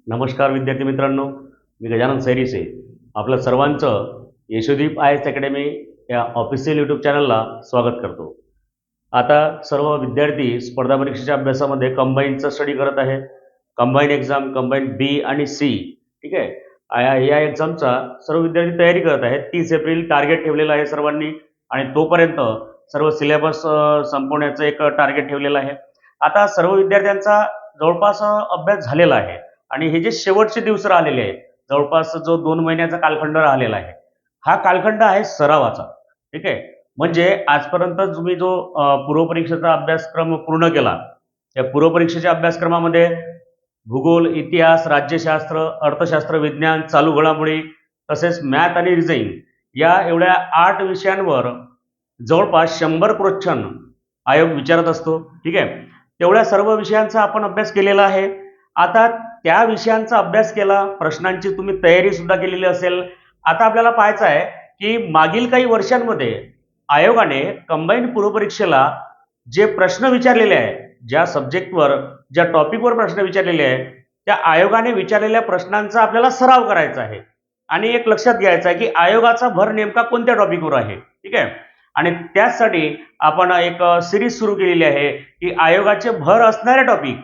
नमस्कार विद्यार्थी मित्रांनो, मी गजानन सैरीसे आपलं सर्वांचं यशोदीप आय एस अकॅडमी या ऑफिशियल यूट्यूब चॅनलला स्वागत करतो. आता सर्व विद्यार्थी स्पर्धा परीक्षेच्या अभ्यासामध्ये कंबाईनचा स्टडी करत आहे. कंबाईन एक्झाम, कंबाईन बी आणि सी, ठीक आहे. या एक्झामचा सर्व विद्यार्थी तयारी करत आहेत. 30 एप्रिल टार्गेट ठेवलेलं आहे सर्वांनी आणि तोपर्यंत सर्व सिलेबस संपवण्याचं एक टार्गेट ठेवलेलं आहे. आता सर्व विद्यार्थ्यांचा जवळपास अभ्यास झालेला आहे आणि हे जे शेवटचे दिवस राहिलेले आहेत, जवळपास जो 2 महिन्याचा कालखंड राहिलेला आहे, हा कालखंड आहे सरावाचा. ठीक आहे. म्हणजे आजपर्यंत तुम्ही जो पूर्वपरीक्षेचा अभ्यासक्रम पूर्ण केला, त्या पूर्वपरीक्षेच्या अभ्यासक्रमामध्ये भूगोल, इतिहास, राज्यशास्त्र, अर्थशास्त्र, विज्ञान, चालू घडामोडी तसेच मॅथ आणि रिझनिंग या एवढ्या 8 विषयांवर जवळपास 100 क्वेश्चन आयोग विचारत असतो. ठीक आहे. तेवढ्या सर्व विषयांचा आपण अभ्यास केलेला आहे. आता त्या विषयांचा अभ्यास केला, प्रश्नांची तुम्ही तयारी सुद्धा केलेली असेल. आता आपल्याला पाहायचं आहे की मागील काही वर्षांमध्ये आयोगाने कंबाईन पूर्वपरीक्षेला जे प्रश्न विचारलेले आहे, ज्या सब्जेक्टवर, ज्या टॉपिकवर प्रश्न विचारलेले आहे, त्या आयोगाने विचारलेल्या प्रश्नांचा आपल्याला सराव करायचा आहे. आणि एक लक्षात घ्यायचं आहे की आयोगाचा भर नेमका कोणत्या टॉपिकवर आहे. ठीक आहे. आणि त्याचसाठी आपण एक सिरीज सुरू केलेली आहे की आयोगाचे भर असणारे टॉपिक,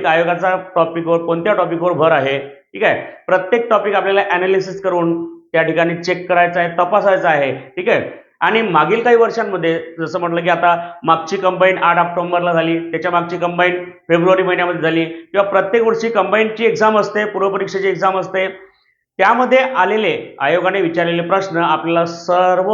आयोगाचा टॉपिकवर, कोणत्या टॉपिकवर भर आहे. ठीक आहे. प्रत्येक टॉपिक आपल्याला अनालिसिस करून त्या ठिकाणी चेक करायचं आहे, तपासायचं आहे. ठीक आहे. आणि मागील काही वर्षांमध्ये जसं म्हटलं की आता मागची कंबाईन 8 ऑक्टोबरला झाली, त्याच्या मागची कंबाईन फेब्रुवारी महिन्यामध्ये झाली, किंवा प्रत्येक वर्षी कंबाईनची एक्झाम असते, पूर्वपरीक्षेची एक्झाम असते. त्यामध्ये आलेले आयोगाने विचारलेले प्रश्न आपल्याला सर्व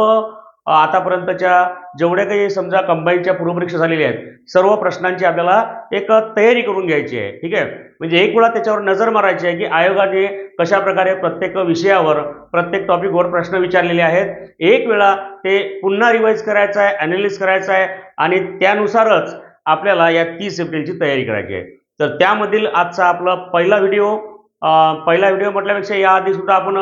आतापर्यंतच्या जेवढे काही समजा कंबाईनच्या पूर्वपरीक्षा झालेल्या आहेत, सर्व प्रश्नांची आपल्याला एक तयारी करून घ्यायची आहे. ठीक आहे. म्हणजे एक वेळा त्याच्यावर नजर मारायची आहे की आयोगाने कशा प्रकारे प्रत्येक विषयावर, प्रत्येक टॉपिकवर प्रश्न विचारलेले आहेत. एक वेळा ते पुन्हा रिवाईज करायचं आहे, अनालिसिस करायचं आहे आणि त्यानुसारच आपल्याला या 30 एप्रिलची तयारी करायची आहे. तर त्यामधील आजचा आपला पहिला व्हिडिओ म्हटल्यापेक्षा याआधी सुद्धा आपण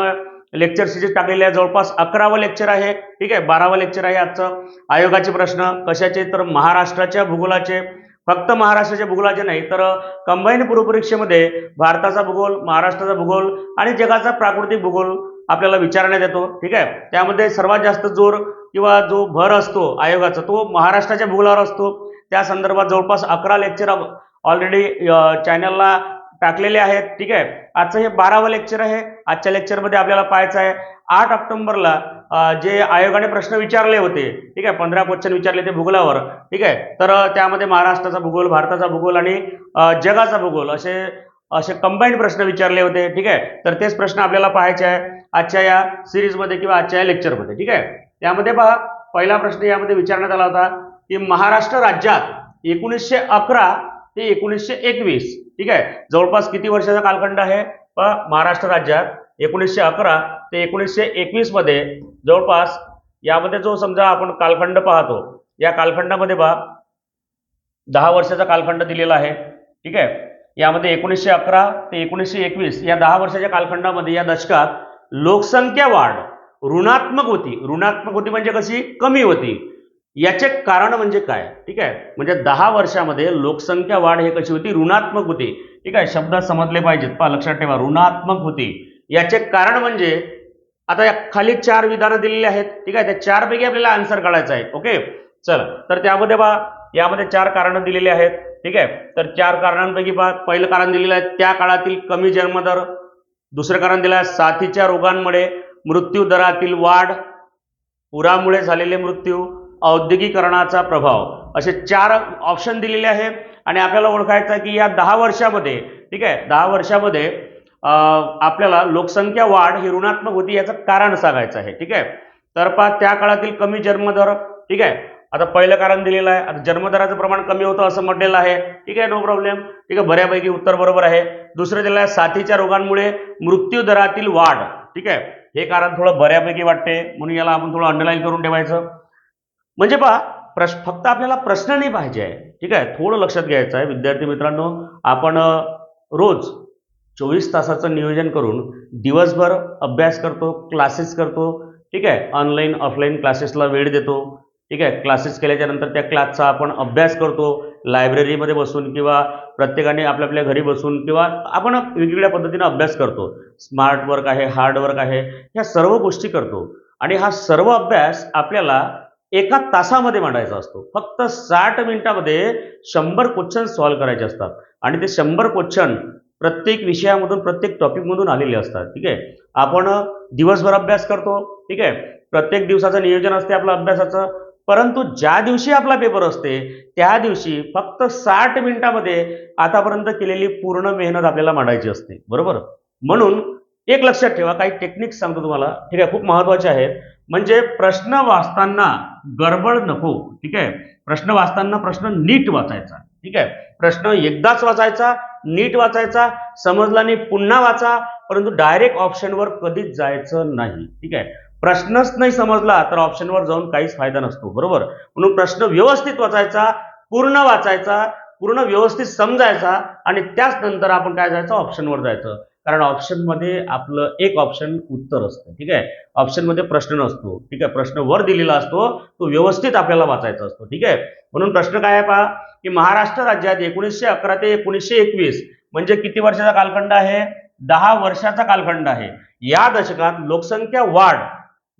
लेक्चर सिरीज टाकलेले आहे. जवळपास 11वं लेक्चर आहे. ठीक आहे. 12वं लेक्चर आहे आजचं. आयोगाचे प्रश्न कशाचे, तर महाराष्ट्राच्या भूगोलाचे, फक्त महाराष्ट्राच्या भूगोलाचे नाही तर कंबाईन पूर्वपरीक्षेमध्ये भारताचा भूगोल, महाराष्ट्राचा भूगोल आणि जगाचा प्राकृतिक भूगोल आपल्याला विचारण्यात येतो. ठीक आहे. त्यामध्ये सर्वात जास्त जोर किंवा जो भर असतो आयोगाचा, तो महाराष्ट्राच्या भूगोलावर असतो. त्या संदर्भात जवळपास 11 लेक्चर ऑलरेडी चॅनलला टाकलेले आहेत. ठीक आहे. आजचं हे 12वं लेक्चर आहे. आजच्या लेक्चरमध्ये आपल्याला पाहायचं आहे 8 ऑक्टोबरला जे आयोगाने प्रश्न विचारले होते. ठीक आहे. 15 क्वेश्चन विचारले ते भूगोलावर. ठीक आहे. तर त्यामध्ये महाराष्ट्राचा भूगोल, भारताचा भूगोल आणि जगाचा भूगोल असे कंबाईंड प्रश्न विचारले होते. ठीक आहे. तर तेच प्रश्न आपल्याला पाहायचे आहे आजच्या या सिरीजमध्ये किंवा आजच्या या लेक्चरमध्ये. ठीक आहे. त्यामध्ये पहा, पहिला प्रश्न यामध्ये विचारण्यात आला होता की महाराष्ट्र राज्यात 1911 ते 1921, ठीक आहे, जवळपास किती वर्षाचा कालखंड आहे. महाराष्ट्र राज्यात 1911 ते 1921 मध्ये जवळपास यामध्ये जो समजा आपण कालखंड पाहतो, या कालखंडामध्ये पहा 10 वर्षाचा कालखंड दिलेला आहे. ठीक आहे. यामध्ये 1911 ते 1921 या 10 वर्षाच्या कालखंडामध्ये, या दशकात लोकसंख्या वाढ ऋणात्मक होती म्हणजे कशी, कमी होती. याचे कारण म्हणजे काय. ठीक आहे. म्हणजे 10 वर्षामध्ये लोकसंख्या वाढ हे कशी होती, ऋणात्मक होती. ठीक आहे. शब्द समजले पाहिजेत, पहा लक्षात ठेवा, ऋणात्मक होती. याचे कारण म्हणजे आता या खाली 4 विधानं दिलेली आहेत. ठीक आहे. त्या 4 पैकी आपल्याला आन्सर काढायचा आहे. ओके, चला. तर त्यामध्ये पहा, यामध्ये 4 कारण दिलेली आहेत. ठीक आहे. तर 4 कारणांपैकी पहा, पहिलं कारण दिलेलं आहे त्या काळातील कमी जन्मदर. दुसरं कारण दिलं आहे साथीच्या रोगांमुळे मृत्यू दरातील वाढ, पुरामुळे झालेले मृत्यू, औद्योगिकरणाचा प्रभाव, असे 4 ऑप्शन दिलेले आहेत. आणि आपल्याला ओळखायचं आहे की या 10 वर्षामध्ये, ठीक आहे, 10 वर्षामध्ये आपल्याला लोकसंख्या वाढ ही ऋणात्मक होती, याचं कारण सांगायचं आहे. ठीक आहे. तर पहा, त्या काळातील कमी जन्मदर. ठीक आहे. आता पहिलं कारण दिलेलं आहे, आता जन्मदराचं प्रमाण कमी होतं असं म्हटलेलं आहे. ठीक आहे. No problem. ठीक आहे. बऱ्यापैकी उत्तर बरोबर आहे. दुसरं दिलेलं आहे साथीच्या रोगांमुळे मृत्यू दरातील वाढ. ठीक आहे. हे कारण थोडं बऱ्यापैकी वाटते, म्हणून याला आपण थोडं अंडरलाईन करून ठेवायचं. म्हणजे पहा, फक्त आपल्याला प्रश्न नाही पाहिजे आहे. ठीक आहे. थोडं लक्षात घ्यायचं आहे विद्यार्थी मित्रांनो. आपण रोज 24 तासाचं नियोजन करून दिवसभर अभ्यास करतो, क्लासेस करतो. ठीक आहे. ऑनलाईन ऑफलाईन क्लासेसला वेळ देतो. ठीक आहे. क्लासेस केल्याच्या नंतर त्या क्लासचा आपण अभ्यास करतो. लायब्ररीमध्ये बसून किंवा प्रत्येकाने आपल्या आपल्या घरी बसून किंवा आपण वेगवेगळ्या पद्धतीने अभ्यास करतो. स्मार्ट वर्क आहे, हार्ड वर्क आहे, ह्या सर्व गोष्टी करतो आणि हा सर्व अभ्यास आपल्याला एका तासामध्ये मांडायचा असतो. फक्त 60 मिनिटामध्ये 100 क्वेश्चन सॉल्व्ह करायचे असतात आणि ते 100 क्वेश्चन प्रत्येक विषयामधून प्रत्येक टॉपिकमधून आलेले असतात. ठीक आहे, आपण दिवसभर अभ्यास करतो. ठीक आहे, प्रत्येक दिवसाचं नियोजन असते आपलं अभ्यासाचं, परंतु ज्या दिवशी आपला पेपर असते त्या दिवशी फक्त 60 मिनिटामध्ये आतापर्यंत केलेली पूर्ण मेहनत आपल्याला मांडायची असते. बरोबर, म्हणून एक लक्षात ठेवा, काही टेक्निक्स सांगतो तुम्हाला. ठीक आहे, खूप महत्वाचे आहेत. म्हणजे प्रश्न वाचताना गडबड नको. ठीक आहे, प्रश्न वाचताना प्रश्न नीट वाचायचा. ठीक आहे, प्रश्न एकदाच वाचायचा, नीट वाचायचा, समजला नाही पुन्हा वाचा, परंतु डायरेक्ट ऑप्शनवर कधीच जायचं नाही. ठीक आहे, प्रश्नच नाही समजला तर ऑप्शनवर जाऊन काहीच फायदा नसतो. बरोबर, म्हणून प्रश्न व्यवस्थित वाचायचा, पूर्ण वाचायचा, पूर्ण व्यवस्थित समजायचा आणि त्याच नंतर आपण काय जायचं, ऑप्शनवर जायचं. कारण ऑप्शनमध्ये आपलं एक ऑप्शन उत्तर असतं. ठीक आहे, ऑप्शनमध्ये प्रश्न नसतो. ठीक आहे, प्रश्न वर दिलेला असतो, तो व्यवस्थित आपल्याला वाचायचा असतो. ठीक आहे, म्हणून प्रश्न काय आहे पहा, की महाराष्ट्र राज्यात 1911 ते 1921 म्हणजे किती वर्षाचा कालखंड आहे, 10 वर्षाचा कालखंड आहे. या दशकात लोकसंख्या वाढ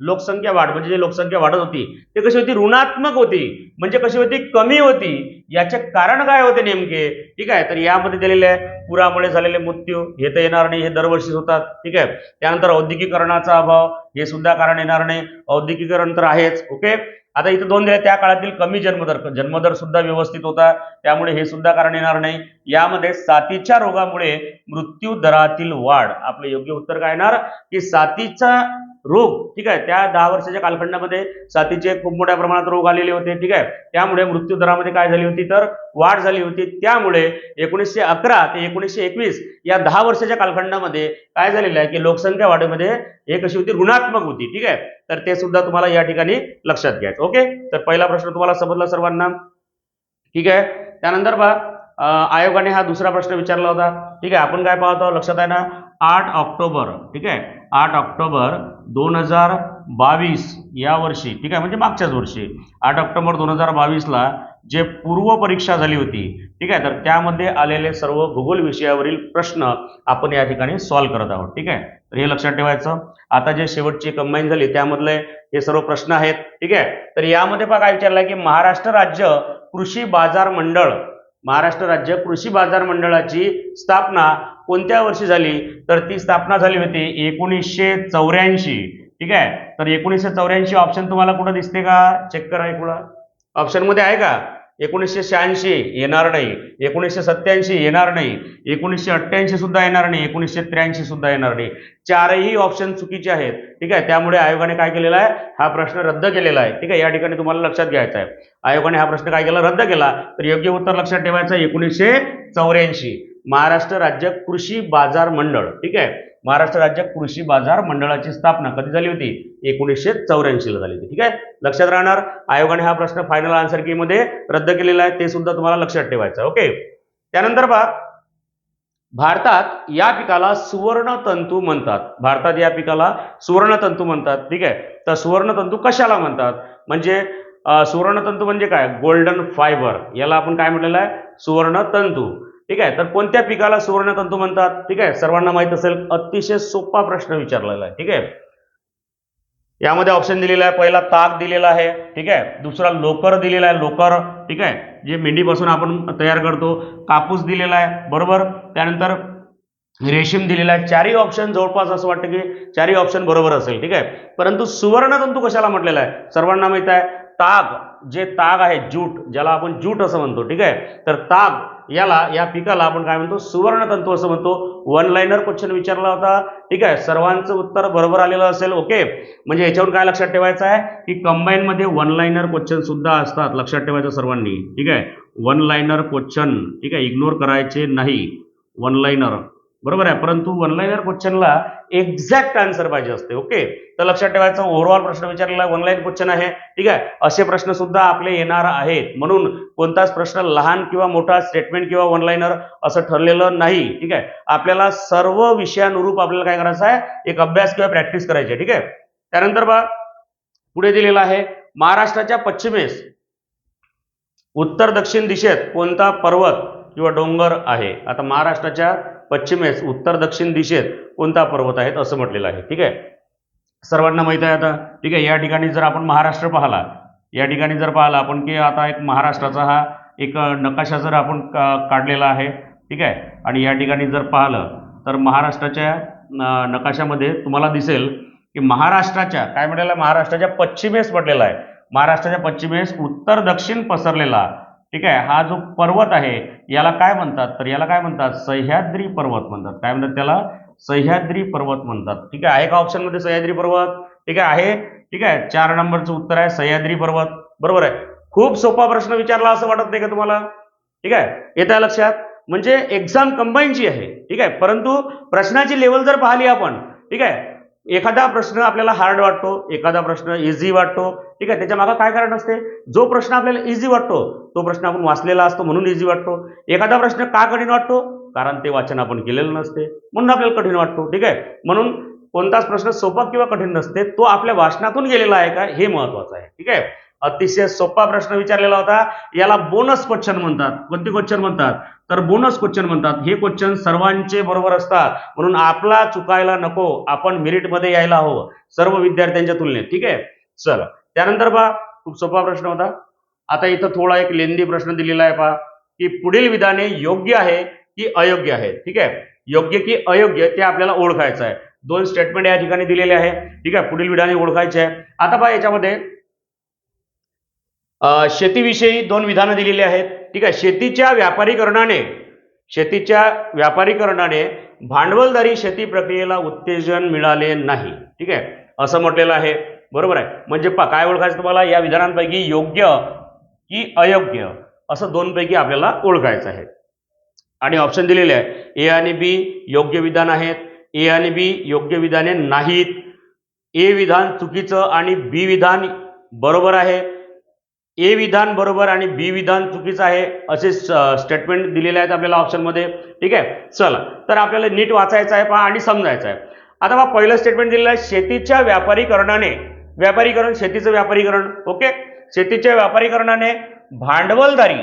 म्हणजे जी लोकसंख्या वाढत होती ते कशी होती, ऋणात्मक होती. म्हणजे कशी होती, कमी होती. याचे कारण काय होते नेमके? ठीक आहे, तर यामध्ये दिलेले आहे पुरामुळे झालेले मृत्यू, हे तर येणार नाही, हे दरवर्षीच होतात. ठीक आहे, त्यानंतर औद्योगिकरणाचा अभाव, हे सुद्धा कारण येणार नाही, औद्योगिकरण तर आहेच. ओके, आता इथे दोन दिले, त्या काळातील कमी जन्मदर सुद्धा व्यवस्थित होता, त्यामुळे हे सुद्धा कारण येणार नाही. यामध्ये साथीच्या रोगामुळे मृत्यू दरातील वाढ, आपलं योग्य उत्तर काय येणार, की साथीचा रोग. ठीक आहे, त्या 10 वर्षाच्या कालखंडामध्ये साथीचे खूप मोठ्या प्रमाणात रोग आलेले होते. ठीक आहे, त्यामुळे मृत्यू दरामध्ये काय झाली होती, तर वाढ झाली होती. त्यामुळे 1911 ते 1921 या 10 वर्षाच्या कालखंडामध्ये काय झालेलं आहे, की लोकसंख्या वाढीमध्ये हे कशी होती, ऋणात्मक होती. ठीक आहे, तर ते सुद्धा तुम्हाला या ठिकाणी लक्षात घ्यायचं. ओके, तर पहिला प्रश्न तुम्हाला समजला सर्वांना. ठीक आहे, त्यानंतर पहा, आयोगाने हा दुसरा प्रश्न विचारला होता. ठीक आहे, आपण काय पाहतो, लक्षात आहे ना, 8 ऑक्टोबर. ठीक आहे, 8 ऑक्टोबर 2022 या वर्षी, ठीक आहे, म्हणजे मागच्याच वर्षी 8 ऑक्टोबर 2022 ला जे पूर्व परीक्षा झाली होती. ठीक आहे, तर त्यामध्ये आलेले सर्व भूगोल विषयावरील प्रश्न आपण या ठिकाणी सॉल्व्ह करत आहोत. ठीक आहे, तर हे लक्षात ठेवायचं. आता जे शेवटची कंबाईन झाली त्यामधले हे सर्व प्रश्न आहेत. ठीक आहे, तर यामध्ये पहा काय विचारलंय, की महाराष्ट्र राज्य कृषी बाजार मंडळाची स्थापना कोणत्या वर्षी झाली, तर ती स्थापना झाली होती 1984. ठीक आहे, तर 1984 ऑप्शन तुम्हाला कुठं दिसते का, चेक करा इकडं, ऑप्शन मध्ये आहे का? 1986 येणार नाही, 1987 येणार नाही, 1988 सुद्धा येणार नाही, 1983 सुद्धा येणार नाही. चारही ऑप्शन चुकीचे आहेत. ठीक आहे, त्यामुळे आयोगाने काय केलेला आहे, हा प्रश्न रद्द केलेला आहे. ठीक आहे, या ठिकाणी तुम्हाला लक्षात घ्यायचा आहे, आयोगाने हा प्रश्न काय केला, रद्द केला. तर योग्य उत्तर लक्षात ठेवायचं, 1984 महाराष्ट्र राज्य कृषी बाजार मंडळ. ठीक आहे, महाराष्ट्र राज्य कृषी बाजार मंडळाची स्थापना कधी झाली होती, 1984 ला झाली होती. ठीक आहे, लक्षात राहणार. आयोगाने हा प्रश्न फायनल आन्सर की मध्ये रद्द केलेला आहे, ते सुद्धा तुम्हाला लक्षात ठेवायचं. ओके, त्यानंतर पहा, भारतात या पिकाला सुवर्णतंतू म्हणतात. ठीक आहे, तर सुवर्णतंतू कशाला म्हणतात, म्हणजे सुवर्णतंतू म्हणजे काय, गोल्डन फायबर, याला आपण काय म्हटलेलं आहे, सुवर्णतंतू. ठीक आहे, तर कोणत्या पिकाला सुवर्णतंतू म्हणतात? ठीक आहे, सर्वांना माहित असेल, अतिशय सोपा प्रश्न विचारलेला आहे. ठीक आहे, यामध्ये ऑप्शन दिलेला आहे, पहिला ताग दिलेला आहे. ठीक आहे, दुसरा लोकर दिलेला आहे, लोकर. ठीक आहे, जे मेंढीपासून आपण तयार करतो. कापूस दिलेला आहे, बरोबर. त्यानंतर रेशीम दिलेला आहे. चारही ऑप्शन जवळपास असं वाटतं की चारही ऑप्शन बरोबर असेल. ठीक आहे, परंतु सुवर्णतंतू कशाला म्हटलेला आहे, सर्वांना माहित आहे, ताग आहे, ज्यूट, ज्याला आपण ज्यूट असं म्हणतो. ठीक आहे, तर ताग या पिकाला आपण काय म्हणतो, सुवर्णतंतू असं म्हणतो. वन लाईनर क्वेश्चन विचारला होता. ठीक आहे, सर्वांचं उत्तर बरोबर आलेलं असेल. ओके, म्हणजे याच्यावर काय लक्षात ठेवायचं आहे, की कंबाईन मध्ये वन लाईनर क्वेश्चन सुद्धा असतात, लक्षात ठेवायचं सर्वांनी. ठीक आहे, वन लाईनर क्वेश्चन, ठीक आहे, इग्नोर करायचे नाही. वन लाईनर बरोबर आहे, परंतु वन लाईनर क्वेश्चनला एक्झॅक्ट आन्सर पाहिजे असते. ओके, तर लक्षात ठेवायचं, ओव्हरऑल प्रश्न विचारलेला वन लाईन क्वेश्चन आहे. ठीक आहे, असे प्रश्न सुद्धा आपले येणार आहेत, म्हणून कोणताच प्रश्न लहान किंवा मोठा, स्टेटमेंट किंवा वन लाईनर असं ठरलेलं नाही. ठीक आहे, आपल्याला सर्व विषयानुरूप आपल्याला काय करायचं आहे, एक अभ्यास किंवा प्रॅक्टिस करायची आहे. ठीक आहे, त्यानंतर बघा पुढे दिलेला आहे, महाराष्ट्राच्या पश्चिमेस उत्तर दक्षिण दिशेत कोणता पर्वत किंवा डोंगर आहे? आता महाराष्ट्राच्या पश्चिमेस उत्तर दक्षिण दिशेत कोणता पर्वत आहे असं म्हटलेलं आहे. ठीक आहे, सर्वांना माहित आहे आता. ठीक आहे, या ठिकाणी जर आपण महाराष्ट्र पाहिला, या ठिकाणी जर पाहिला आपण की आता एक महाराष्ट्राचा हा एक नकाशा जर आपण काढलेला आहे. ठीक आहे, आणि या ठिकाणी जर पाहिलं तर महाराष्ट्राच्या नकाशामध्ये तुम्हाला दिसेल की महाराष्ट्राच्या काय म्हटलेलं, महाराष्ट्राच्या पश्चिमेस म्हटलेला आहे, महाराष्ट्राच्या पश्चिमेस उत्तर दक्षिण पसरलेला. ठीक आहे, हा जो पर्वत आहे याला काय म्हणतात, तर याला काय म्हणतात, सह्याद्री पर्वत म्हणतात. काय म्हणतात त्याला? सह्याद्री पर्वत म्हणतात. ठीक आहे का ऑप्शन मध्ये सह्याद्री पर्वत? ठीक आहे. ठीक आहे, 4 नंबरचं उत्तर आहे सह्याद्री पर्वत. बरोबर आहे. खूप सोपा प्रश्न विचारला असं वाटत नाही का तुम्हाला? ठीक आहे, येत आहे लक्षात? म्हणजे एक्झाम कंबाईनची आहे. ठीक आहे, परंतु प्रश्नाची लेवल जर पाहिली आपण, ठीक आहे, एखादा प्रश्न आपल्याला हार्ड वाटतो, एखादा प्रश्न इझी वाटतो. ठीक आहे, त्याच्या मागे काय कारण असते? जो प्रश्न आपल्याला इझी वाटतो तो प्रश्न आपण वाचलेला असतो म्हणून इझी वाटतो. एखादा प्रश्न का कठीण वाटतो? कारण ते वाचन आपण केलेलं नसते म्हणून आपल्याला कठीण वाटतो. ठीक आहे, म्हणून कोणताच प्रश्न सोपा किंवा कठीण नसते, तो आपल्या वाचनातून गेलेला आहे का हे महत्वाचं आहे. ठीक आहे, अतिशय सोपा प्रश्न विचारलेला होता. याला बोनस क्वेश्चन म्हणतात. कोणते क्वेश्चन म्हणतात? तर बोनस क्वेश्चन म्हणतात. हे क्वेश्चन सर्वांचे बरोबर असतात म्हणून आपला चुकायला नको, आपण मेरिटमध्ये यायला हवं सर्व विद्यार्थ्यांच्या तुलनेत. ठीक आहे, चला त्यानंतर पहा, खूप सोपा प्रश्न होता. आता इथं थोडा एक लेंदी प्रश्न दिलेला आहे. पहा की पुढील विधाने योग्य आहे की अयोग्य आहे. ठीक आहे, योग्य की अयोग्य ते आपल्याला ओळखायचं आहे. 2 स्टेटमेंट या ठिकाणी दिलेले आहे. ठीक आहे, पुढील विधाने ओळखायचे आहे. आता पहा याच्यामध्ये शेतीविषयी 2 विधानं दिलेली आहेत. ठीक आहे, शेतीच्या व्यापारीकरणाने भांडवलदारी शेती प्रक्रियेला उत्तेजन मिळाले नाही. ठीक आहे, असं म्हटलेलं आहे. बरोबर आहे. म्हणजे काय ओळखायचं तुम्हाला? या विधानांपैकी योग्य की अयोग्य असं 2 पैकी आपल्याला ओळखायचं आहे. आणि ऑप्शन दिलेले आहे ए आणि बी योग्य विधान आहेत, ए आणि बी योग्य विधाने नाहीत, ए विधान चुकीचं आणि बी विधान बरोबर आहे, ए विधान बरोबर आणि बी विधान चुकीचं आहे, असे स्टेटमेंट दिलेले आहेत आपल्याला ऑप्शनमध्ये. ठीक आहे, चला तर आपल्याला नीट वाचायचं आहे पहा आणि समजायचं आहे. आता पहा पहिलं स्टेटमेंट दिलेलं आहे शेतीच्या व्यापारीकरण, शेतीचं व्यापारीकरण. ओके, शेतीच्या व्यापारीकरणाने भांडवलदारी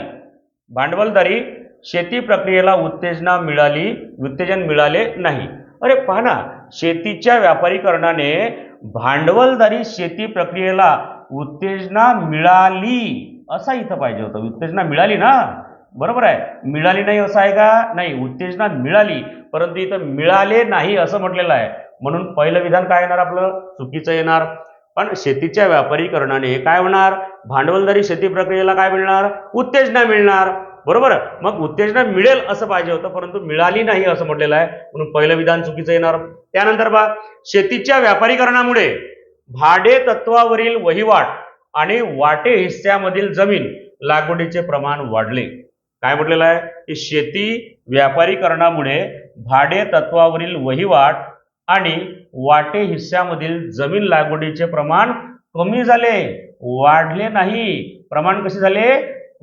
शेती प्रक्रियेला उत्तेजन मिळाले नाही. अरे पहा ना, शेतीच्या व्यापारीकरणाने भांडवलदारी शेती प्रक्रियेला उत्तेजना मिळाली असा इथं पाहिजे होतं. उत्तेजना मिळाली ना, बरोबर आहे. मिळाली नाही असं आहे का? नाही, उत्तेजना मिळाली परंतु इथं मिळाले नाही असं म्हटलेलं आहे म्हणून पहिलं विधान काय येणार आपलं? चुकीचं येणार. पण शेतीच्या व्यापारीकरणाने काय होणार? भांडवलदारी शेती प्रक्रियेला काय मिळणार? उत्तेजना मिळणार. बरोबर, मग उत्तेजना मिळेल असं पाहिजे होतं परंतु मिळाली नाही असं म्हटलेलं आहे म्हणून पहिलं विधान चुकीचं येणार. त्यानंतर बघा, शेतीच्या व्यापारीकरणामुळे भाडे तत्वावरील वहिवाट आणि वाटे हिस्स्यामधील जमीन लागवडीचे प्रमाण वाढले. काय म्हटलेलं आहे की शेती व्यापारीकरणामुळे भाडे तत्वावरील वहिवाट आणि वाटे हिस्स्यामधील जमीन लागवडीचे प्रमाण कमी झाले, वाढले नाही. प्रमाण कसे झाले?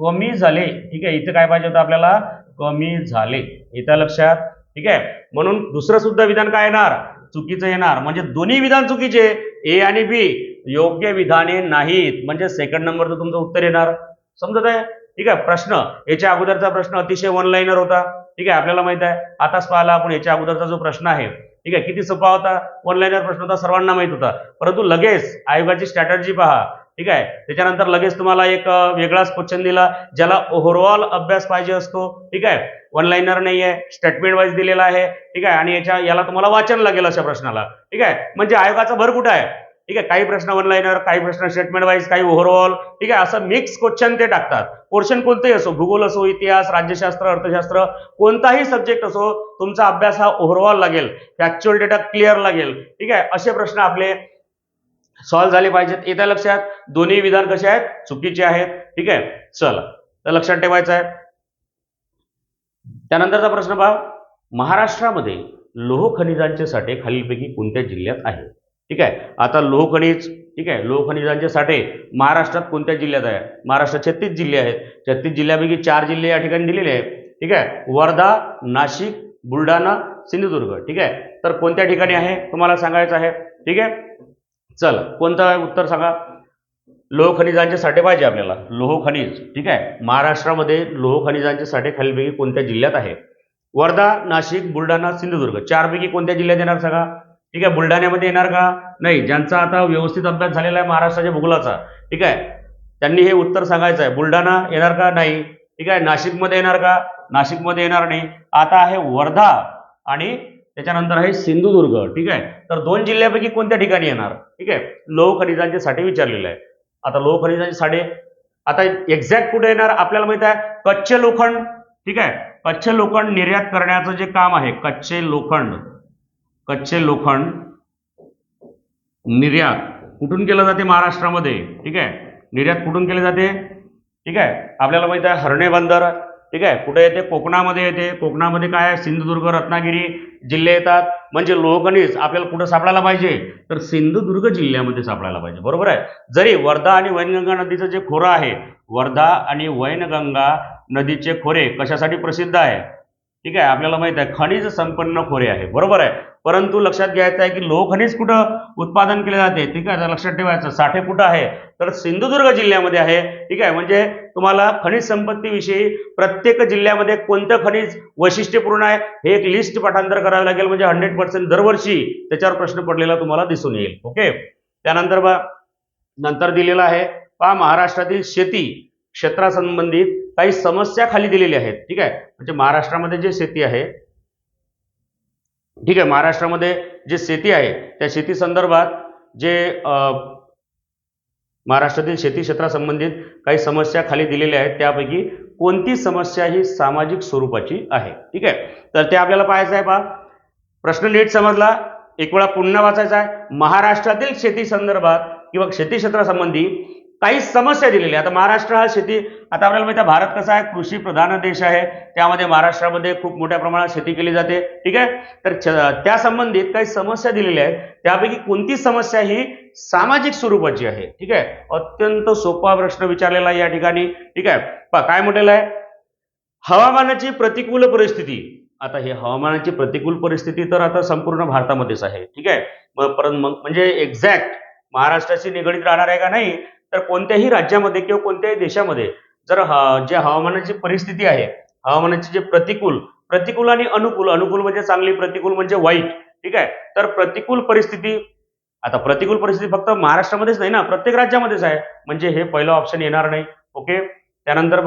कमी झाले. ठीक आहे, इथे काय पाहिजे होतं आपल्याला? कमी झाले. येतं लक्षात? ठीक आहे, म्हणून दुसरं सुद्धा विधान काय येणार? चुकीचं येणार. म्हणजे दोन्ही विधान चुकीचे, ए आणि बी योग्य विधाने नाहीत. म्हणजे सेकंड नंबरचं तुमचं उत्तर येणार. समजत आहे? ठीक आहे, प्रश्न याच्या अगोदरचा प्रश्न अतिशय वन लाईनर होता. ठीक आहे, आपल्याला माहित आहे. आताच पाहिला आपण याच्या अगोदरचा जो प्रश्न आहे, ठीक आहे, किती सोपा होता. वन लाईनर प्रश्न होता, सर्वांना माहित होता. परंतु लगेच आयोगाची स्ट्रॅटर्जी पहा. ठीक आहे, त्याच्यानंतर लगेच तुम्हाला एक वेगळाच क्वेश्चन दिला ज्याला ओव्हरऑल अभ्यास पाहिजे असतो. ठीक आहे, वन लाईनर नाही आहे, स्टेटमेंट वाईज दिलेला आहे. ठीक आहे, आणि याला तुम्हाला वाचन लागेल अशा प्रश्नाला. ठीक आहे, म्हणजे आयोगाचा भर कुठं आहे? ठीक आहे, काही प्रश्न वन लाईनर, काही प्रश्न स्टेटमेंट वाईज, काही ओव्हरऑल. ठीक आहे, असं मिक्स क्वेश्चन ते टाकतात. पोर्शन कोणतेही असो, भूगोल असो, इतिहास, राज्यशास्त्र, अर्थशास्त्र, कोणताही सब्जेक्ट असो, तुमचा अभ्यास हा ओव्हरऑल लागेल, फॅक्च्युअल डेटा क्लिअर लागेल. ठीक आहे, असे प्रश्न आपले सॉल्व्ह झाले पाहिजेत. येत्या लक्षात? दोन्ही विधान कसे आहेत? चुकीचे आहेत. ठीक आहे, चला तर लक्षात ठेवायचं आहे. त्यानंतरचा प्रश्न पहा, महाराष्ट्रामध्ये लोह खनिजांचे साठे खालीलपैकी कोणत्या जिल्ह्यात आहे? ठीक आहे, आता लोह खनिज, ठीक आहे, लोह खनिजांचे साठे महाराष्ट्रात कोणत्या जिल्ह्यात आहे? महाराष्ट्रात 36 जिल्हे आहेत. 36 जिल्ह्यापैकी 4 जिल्हे या ठिकाणी दिलेले आहेत. ठीक आहे, वर्धा, नाशिक, बुलढाणा, सिंधुदुर्ग. ठीक आहे, तर कोणत्या ठिकाणी आहे तुम्हाला सांगायचं आहे. ठीक आहे, चला कोणतं उत्तर सांगा. लोह खनिजांचे साठे पाहिजे आपल्याला. लोह खनिज, ठीक आहे. महाराष्ट्रामध्ये लोह खनिजांचे साठे खालीलपैकी कोणत्या जिल्ह्यात आहे? वर्धा, नाशिक, बुलढाणा, सिंधुदुर्ग. चारपैकी कोणत्या जिल्ह्यात येणार सांगा? ठीक आहे. बुलढाण्यामध्ये येणार का? नाही. ज्यांचा आता व्यवस्थित अभ्यास झालेला आहे महाराष्ट्राच्या भूगोलाचा, ठीक आहे, त्यांनी हे उत्तर सांगायचं आहे. बुलढाणा येणार का? नाही. ठीक आहे. नाशिकमध्ये येणार का? नाशिकमध्ये येणार नाही. आता आहे वर्धा आणि त्याच्यानंतर आहे सिंधुदुर्ग, ठीक आहे. तर 2 जिल्ह्यापैकी कोणत्या ठिकाणी येणार? ठीक आहे. लोह खनिजांचे साठे विचारलेले आहे. आता लोह खनिजांचे साठे आता एक्झॅक्ट कुठे येणार आपल्याला माहित आहे. कच्चे लोखंड, ठीक आहे. कच्चे लोखंड निर्यात करण्याचं जे काम आहे, कच्चे लोखंड निर्यात कुठून केलं जाते? महाराष्ट्रामध्ये, ठीक आहे. निर्यात कुठून केले जाते? ठीक आहे. आपल्याला माहित आहे हर्णे बंदर, ठीक आहे. कुठे येते? कोकणामध्ये येते. कोकणामध्ये काय आहे? सिंधुदुर्ग, रत्नागिरी जिल्हे येतात. म्हणजे लोह खनिज आपल्याला कुठं सापडायला पाहिजे? तर सिंधुदुर्ग जिल्ह्यामध्ये सापडायला पाहिजे. बरोबर आहे. जरी वर्धा आणि वैनगंगा नदीचं जे खोरं आहे, वर्धा आणि वैनगंगा नदीचे खोरे कशासाठी प्रसिद्ध आहे? ठीक आहे. आपल्याला माहित आहे खनिज संपन्न खोरे आहे. बरोबर आहे. परंतु लक्षात घ्यायचं आहे की लोह खनिज कुठं उत्पादन केले जाते? ठीक आहे. लक्षात ठेवायचं साठे कुठं आहे? तर सिंधुदुर्ग जिल्ह्यामध्ये आहे. ठीक आहे. म्हणजे तुम्हाला खनिज संपत्तीविषयी प्रत्येक जिल्ह्यामध्ये कोणतं खनिज वैशिष्ट्यपूर्ण आहे हे एक लिस्ट पाठांतर करावी लागेल. म्हणजे 100% दरवर्षी त्याच्यावर प्रश्न पडलेला तुम्हाला दिसून येईल. ओके. त्यानंतर नंतर दिलेला आहे पहा महाराष्ट्रातील शेती क्षेत्रासंबंधित काही समस्या खाली दिलेल्या आहेत. ठीक आहे. म्हणजे महाराष्ट्रामध्ये जे शेती आहे, ठीक आहे, महाराष्ट्रामध्ये जे शेती आहे त्या शेती संदर्भात जे महाराष्ट्रातील शेती क्षेत्रासंबंधित काही समस्या खाली दिलेल्या आहेत. त्यापैकी कोणती समस्या ही सामाजिक स्वरूपाची आहे? ठीक आहे. तर ते आपल्याला पाहायचं आहे. पहा प्रश्न नीट समजला, एक वेळा पुन्हा वाचायचा आहे. महाराष्ट्रातील शेती संदर्भात किंवा शेती क्षेत्रासंबंधी काही समस्या दिलेल्या. आता महाराष्ट्र हा शेती, आता आपल्याला माहिती आहे भारत कसा आहे? कृषी प्रधान देश आहे. त्यामध्ये महाराष्ट्रामध्ये खूप मोठ्या प्रमाणात शेती केली जाते. ठीक आहे. तर त्या संबंधित काही समस्या दिलेल्या आहेत. त्यापैकी कोणती समस्या ही सामाजिक स्वरूपाची आहे? ठीक आहे. अत्यंत सोपा प्रश्न विचारलेला या ठिकाणी. ठीक आहे. पहा काय म्हटलेलं आहे, हवामानाची प्रतिकूल परिस्थिती. आता हे हवामानाची प्रतिकूल परिस्थिती तर आता संपूर्ण भारतामध्येच आहे. ठीक आहे. म्हणजे एक्झॅक्ट महाराष्ट्राशी निगडीत राहणार आहे का? नाही. तर कोणत्याही राज्यामध्ये किंवा कोणत्याही देशामध्ये जर जे हवामानाची परिस्थिती आहे, हवामानाची जे प्रतिकूल आणि अनुकूल म्हणजे चांगली, प्रतिकूल म्हणजे वाईट. ठीक आहे. तर प्रतिकूल परिस्थिती, आता प्रतिकूल परिस्थिती फक्त महाराष्ट्रामध्येच नाही ना, प्रत्येक राज्यामध्येच आहे. म्हणजे हे पहिलं ऑप्शन येणार नाही. ओके. त्यानंतर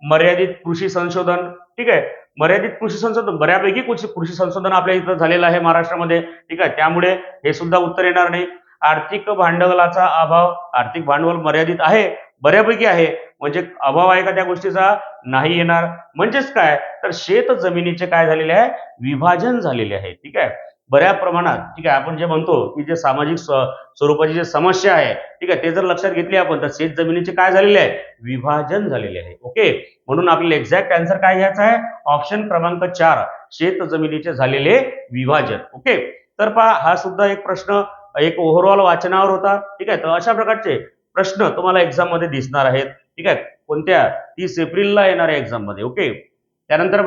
मर्यादित कृषी संशोधन. ठीक आहे. मर्यादित कृषी संशोधन, बऱ्यापैकी कृषी संशोधन आपल्या इथं झालेलं आहे महाराष्ट्रामध्ये. ठीक आहे. त्यामुळे हे सुद्धा उत्तर येणार नाही. आर्थिक भांडवलाचा अभाव, आर्थिक भांडवल मर्यादित आहे, बऱ्यापैकी आहे, म्हणजे अभाव आहे का त्या गोष्टीचा? नाही येणार. म्हणजेच काय, तर शेत जमिनीचे काय झालेले आहे? विभाजन झालेले आहे. ठीक आहे. बऱ्या प्रमाणात. ठीक आहे. आपण जे म्हणतो की जे सामाजिक स्वरूपाची जे समस्या आहे, ठीक आहे, ते जर लक्षात घेतली आपण तर शेत जमिनीचे काय झालेले आहे? विभाजन झालेले आहे. ओके. म्हणून आपल्याला एक्झॅक्ट आन्सर काय घ्यायचा आहे? ऑप्शन क्रमांक 4 शेत जमिनीचे झालेले विभाजन. ओके. तर पहा हा सुद्धा एक प्रश्न एक ओव्हरऑल वाचनावर होता. ठीक आहे. तर अशा प्रकारचे प्रश्न तुम्हाला एक्झाम मध्ये दिसणार आहेत. ठीक आहे. कोणत्या? 30 एप्रिलला येणाऱ्या एक्झाम मध्ये. ओके. त्यानंतर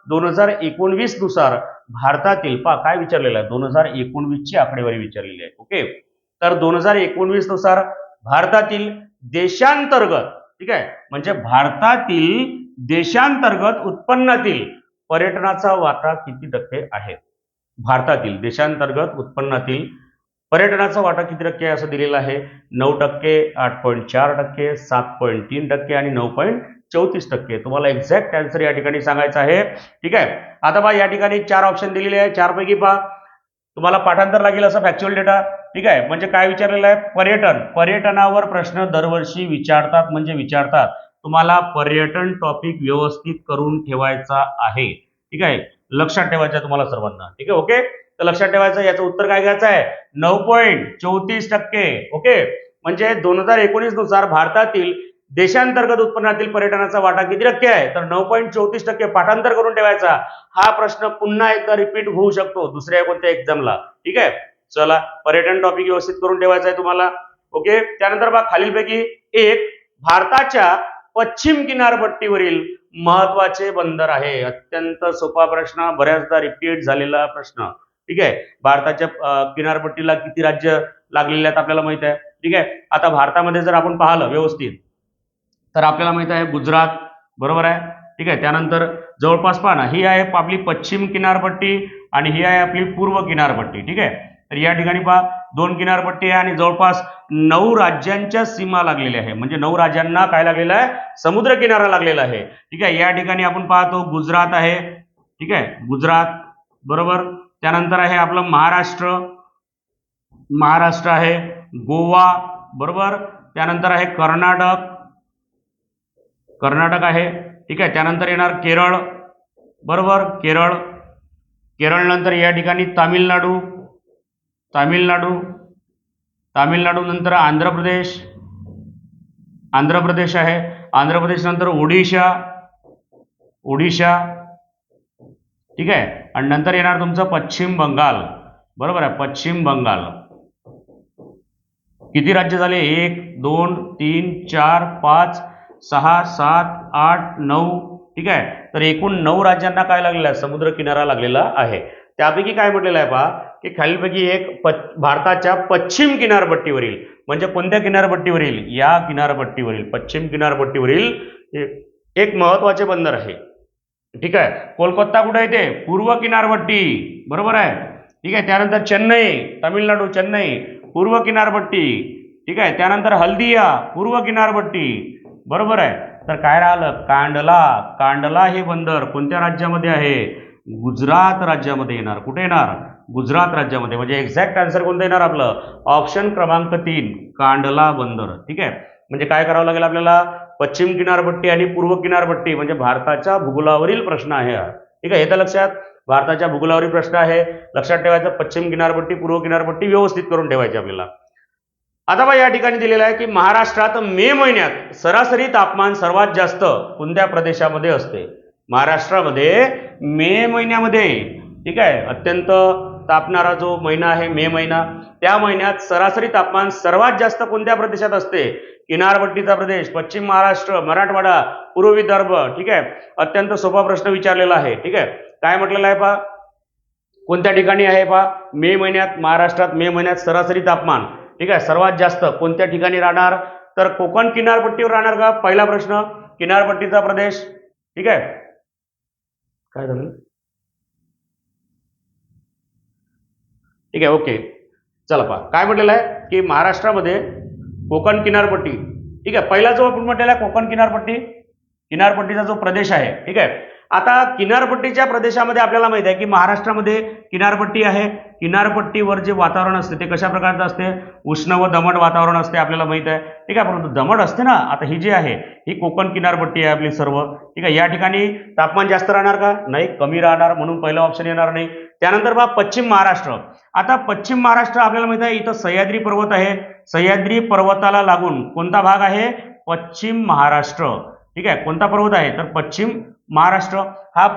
2019 नुसार भारतातील काय विचारलेलं आहे? 2019 ची आकडेवारी विचारलेली आहे. ओके. तर 2019 नुसार भारतातील देशांतर्गत, ठीक आहे, म्हणजे भारतातील देशांतर्गत उत्पन्नातील पर्यटनाचा वाटा किती टक्के आहे? भारतातील देशांतर्गत उत्पन्नातील पर्यटनाचा वाटा किती टक्के आहे असं दिलेलं आहे? 9%, 8.4%, 7.3% आणि 9.34%. तुम्हाला एक्झॅक्ट आन्सर या ठिकाणी सांगायचं आहे. ठीक आहे. आता या ठिकाणी 4 ऑप्शन दिलेले आहे. 4 पैकी तुम्हाला पाठांतर लागेल असा फॅक्च्युअल डेटा. ठीक आहे. म्हणजे काय विचारलेलं आहे? पर्यटनावर प्रश्न दरवर्षी विचारतात. म्हणजे विचारतात. तुम्हाला पर्यटन टॉपिक व्यवस्थित करून ठेवायचा आहे. ठीक आहे. लक्षात ठेवायचं तुम्हाला सर्वांना. ठीक आहे. ओके. तर लक्षात ठेवायचं, याचं उत्तर काय घ्यायचं आहे? 9.34%. ओके. म्हणजे 2019 नुसार भारतातील देशांतर्गत उत्पन्नातील पर्यटनाचा वाटा किती टक्के आहे? तर 9.34%. पाठांतर करून ठेवायचा. हा प्रश्न पुन्हा एकदा रिपीट होऊ शकतो दुसऱ्या कोणत्या एक्झामला. ठीक आहे. चला, पर्यटन टॉपिक व्यवस्थित करून ठेवायचा आहे तुम्हाला. ओके. त्यानंतर खालीलपैकी एक भारताच्या पश्चिम किनारपट्टीवरील महत्वाचे बंदर आहे. अत्यंत सोपा प्रश्न, बऱ्याचदा रिपीट झालेला प्रश्न. ठीक आहे. भारताच्या किनारपट्टीला किती राज्य लागलेले आहेत आपल्याला माहित आहे? ठीक आहे. आता भारतामध्ये जर आपण पाहिलं व्यवस्थित तर आपल्याला माहित आहे गुजरात, बरोबर आहे, ठीक आहे. त्यानंतर जवळपास पहा ना, ही आहे आपली पश्चिम किनारपट्टी आणि ही आहे आपली पूर्व किनारपट्टी, ठीक आहे. तर या ठिकाणी पहा 2 किनारपट्टी आहे आणि जवळपास 9 राज्यांच्या सीमा लागलेल्या आहे, म्हणजे 9 राज्यांना काय लागलेलं आहे, समुद्र किनारा लागलेला आहे, ठीक आहे. या ठिकाणी आपण पाहतो गुजरात आहे, ठीक आहे, गुजरात, बरोबर. त्यानंतर आहे आपलं महाराष्ट्र, महाराष्ट्र आहे, गोवा, बरोबर. त्यानंतर आहे कर्नाटक, कर्नाटक आहे, ठीक आहे. त्यानंतर येणार केरळ, बरोबर, केरळ, केरळ नंतर या ठिकाणी तामिळनाडू, तामिळनाडू, तामिळनाडू नंतर आंध्र प्रदेश, आंध्र प्रदेश आहे, आंध्र प्रदेश नंतर ओडिशा, ओडिशा, ठीक आहे. आणि नंतर येणार तुमचं पश्चिम बंगाल, बरोबर आहे, पश्चिम बंगाल. किती राज्य झाले, 1 2 3 4 5 6 7 8 9, ठीक आहे. तर एकूण 9 राज्यांना काय लागलेलं आहे, समुद्र किनारा लागलेला आहे. त्यापैकी काय म्हटलेलं आहे पहा की खालीलपैकी एक भारताच्या पश्चिम किनारपट्टीवरील, म्हणजे कोणत्या किनारपट्टीवरील, या किनारपट्टीवरील, पश्चिम किनारपट्टीवरील एक महत्वाचे बंदर आहे, ठीक आहे. कोलकाता कुठे आहे, ते पूर्व किनारपट्टी, बरोबर आहे, ठीक आहे. त्यानंतर चेन्नई, तामिळनाडू, चेन्नई पूर्व किनारपट्टी, ठीक आहे. त्यानंतर हल्दिया पूर्व किनारपट्टी, बरोबर आहे. तर काय राहिलं, कांडला, कांडला हे बंदर कोणत्या राज्यामध्ये आहे, गुजरात राज्यामध्ये येणार. कुठे येणार, गुजरात राज्यामध्ये. म्हणजे एक्झॅक्ट आन्सर कोणतं येणार आपलं, ऑप्शन क्रमांक 3, कांडला बंदर, ठीक आहे. म्हणजे काय करावं लागेल आपल्याला, पश्चिम किनारपट्टी आणि पूर्व किनारपट्टी म्हणजे भारताच्या भूगोलावरील प्रश्न आहे, ठीक आहे. येतं लक्षात, भारताच्या भूगोलावरील प्रश्न आहे, लक्षात ठेवायचं. पश्चिम किनारपट्टी पूर्व किनारपट्टी व्यवस्थित करून ठेवायची आपल्याला. आता बघा या ठिकाणी दिलेलं आहे की महाराष्ट्रात मे महिन्यात सरासरी तापमान सर्वात जास्त कोणत्या प्रदेशामध्ये असते, महाराष्ट्रामध्ये मे महिन्यामध्ये, ठीक आहे, अत्यंत तापणारा जो महिना आहे मे महिना, त्या महिन्यात सरासरी तापमान सर्वात जास्त कोणत्या प्रदेशात असते, किनारपट्टीचा प्रदेश, पश्चिम महाराष्ट्र, मराठवाडा, पूर्व विदर्भ, ठीक आहे. अत्यंत सोपा प्रश्न विचारलेला आहे, ठीक आहे. काय म्हटलेलं आहे पहा, कोणत्या ठिकाणी आहे पहा, मे महिन्यात महाराष्ट्रात मे महिन्यात सरासरी तापमान, ठीक आहे, सर्वात जास्त कोणत्या ठिकाणी राहणार, तर कोकण किनारपट्टीवर राहणार का, पहिला प्रश्न, किनारपट्टीचा प्रदेश, ठीक आहे. काय झालं, ठीक आहे, ओके, चला पहा काय म्हटलेलं आहे की महाराष्ट्रामध्ये कोकण किनारपट्टी, ठीक आहे. पहिला जो आपण म्हटलेला आहे कोकण किनारपट्टी, किनारपट्टीचा जो प्रदेश आहे, ठीक आहे. आता किनारपट्टीच्या प्रदेशामध्ये आपल्याला माहित आहे की महाराष्ट्रामध्ये किनारपट्टी आहे, किनारपट्टीवर जे वातावरण असते ते कशा प्रकारचं असते, उष्ण व दमट वातावरण असते, आपल्याला माहित आहे, ठीक आहे. परंतु दमट असते ना, आता ही जी आहे ही कोकण किनारपट्टी आहे आपली सर्व, ठीक आहे. या ठिकाणी तापमान जास्त राहणार का, नाही, कमी राहणार, म्हणून पहिला ऑप्शन येणार नाही. त्यानंतर पहा पश्चिम महाराष्ट्र. आता पश्चिम महाराष्ट्र आपल्याला माहित आहे इथं सह्याद्री पर्वत आहे, सह्याद्री पर्वताला लागून कोणता भाग आहे, पश्चिम महाराष्ट्र, ठीक आहे. कोणता पर्वत आहे, तर पश्चिम महाराष्ट्र हा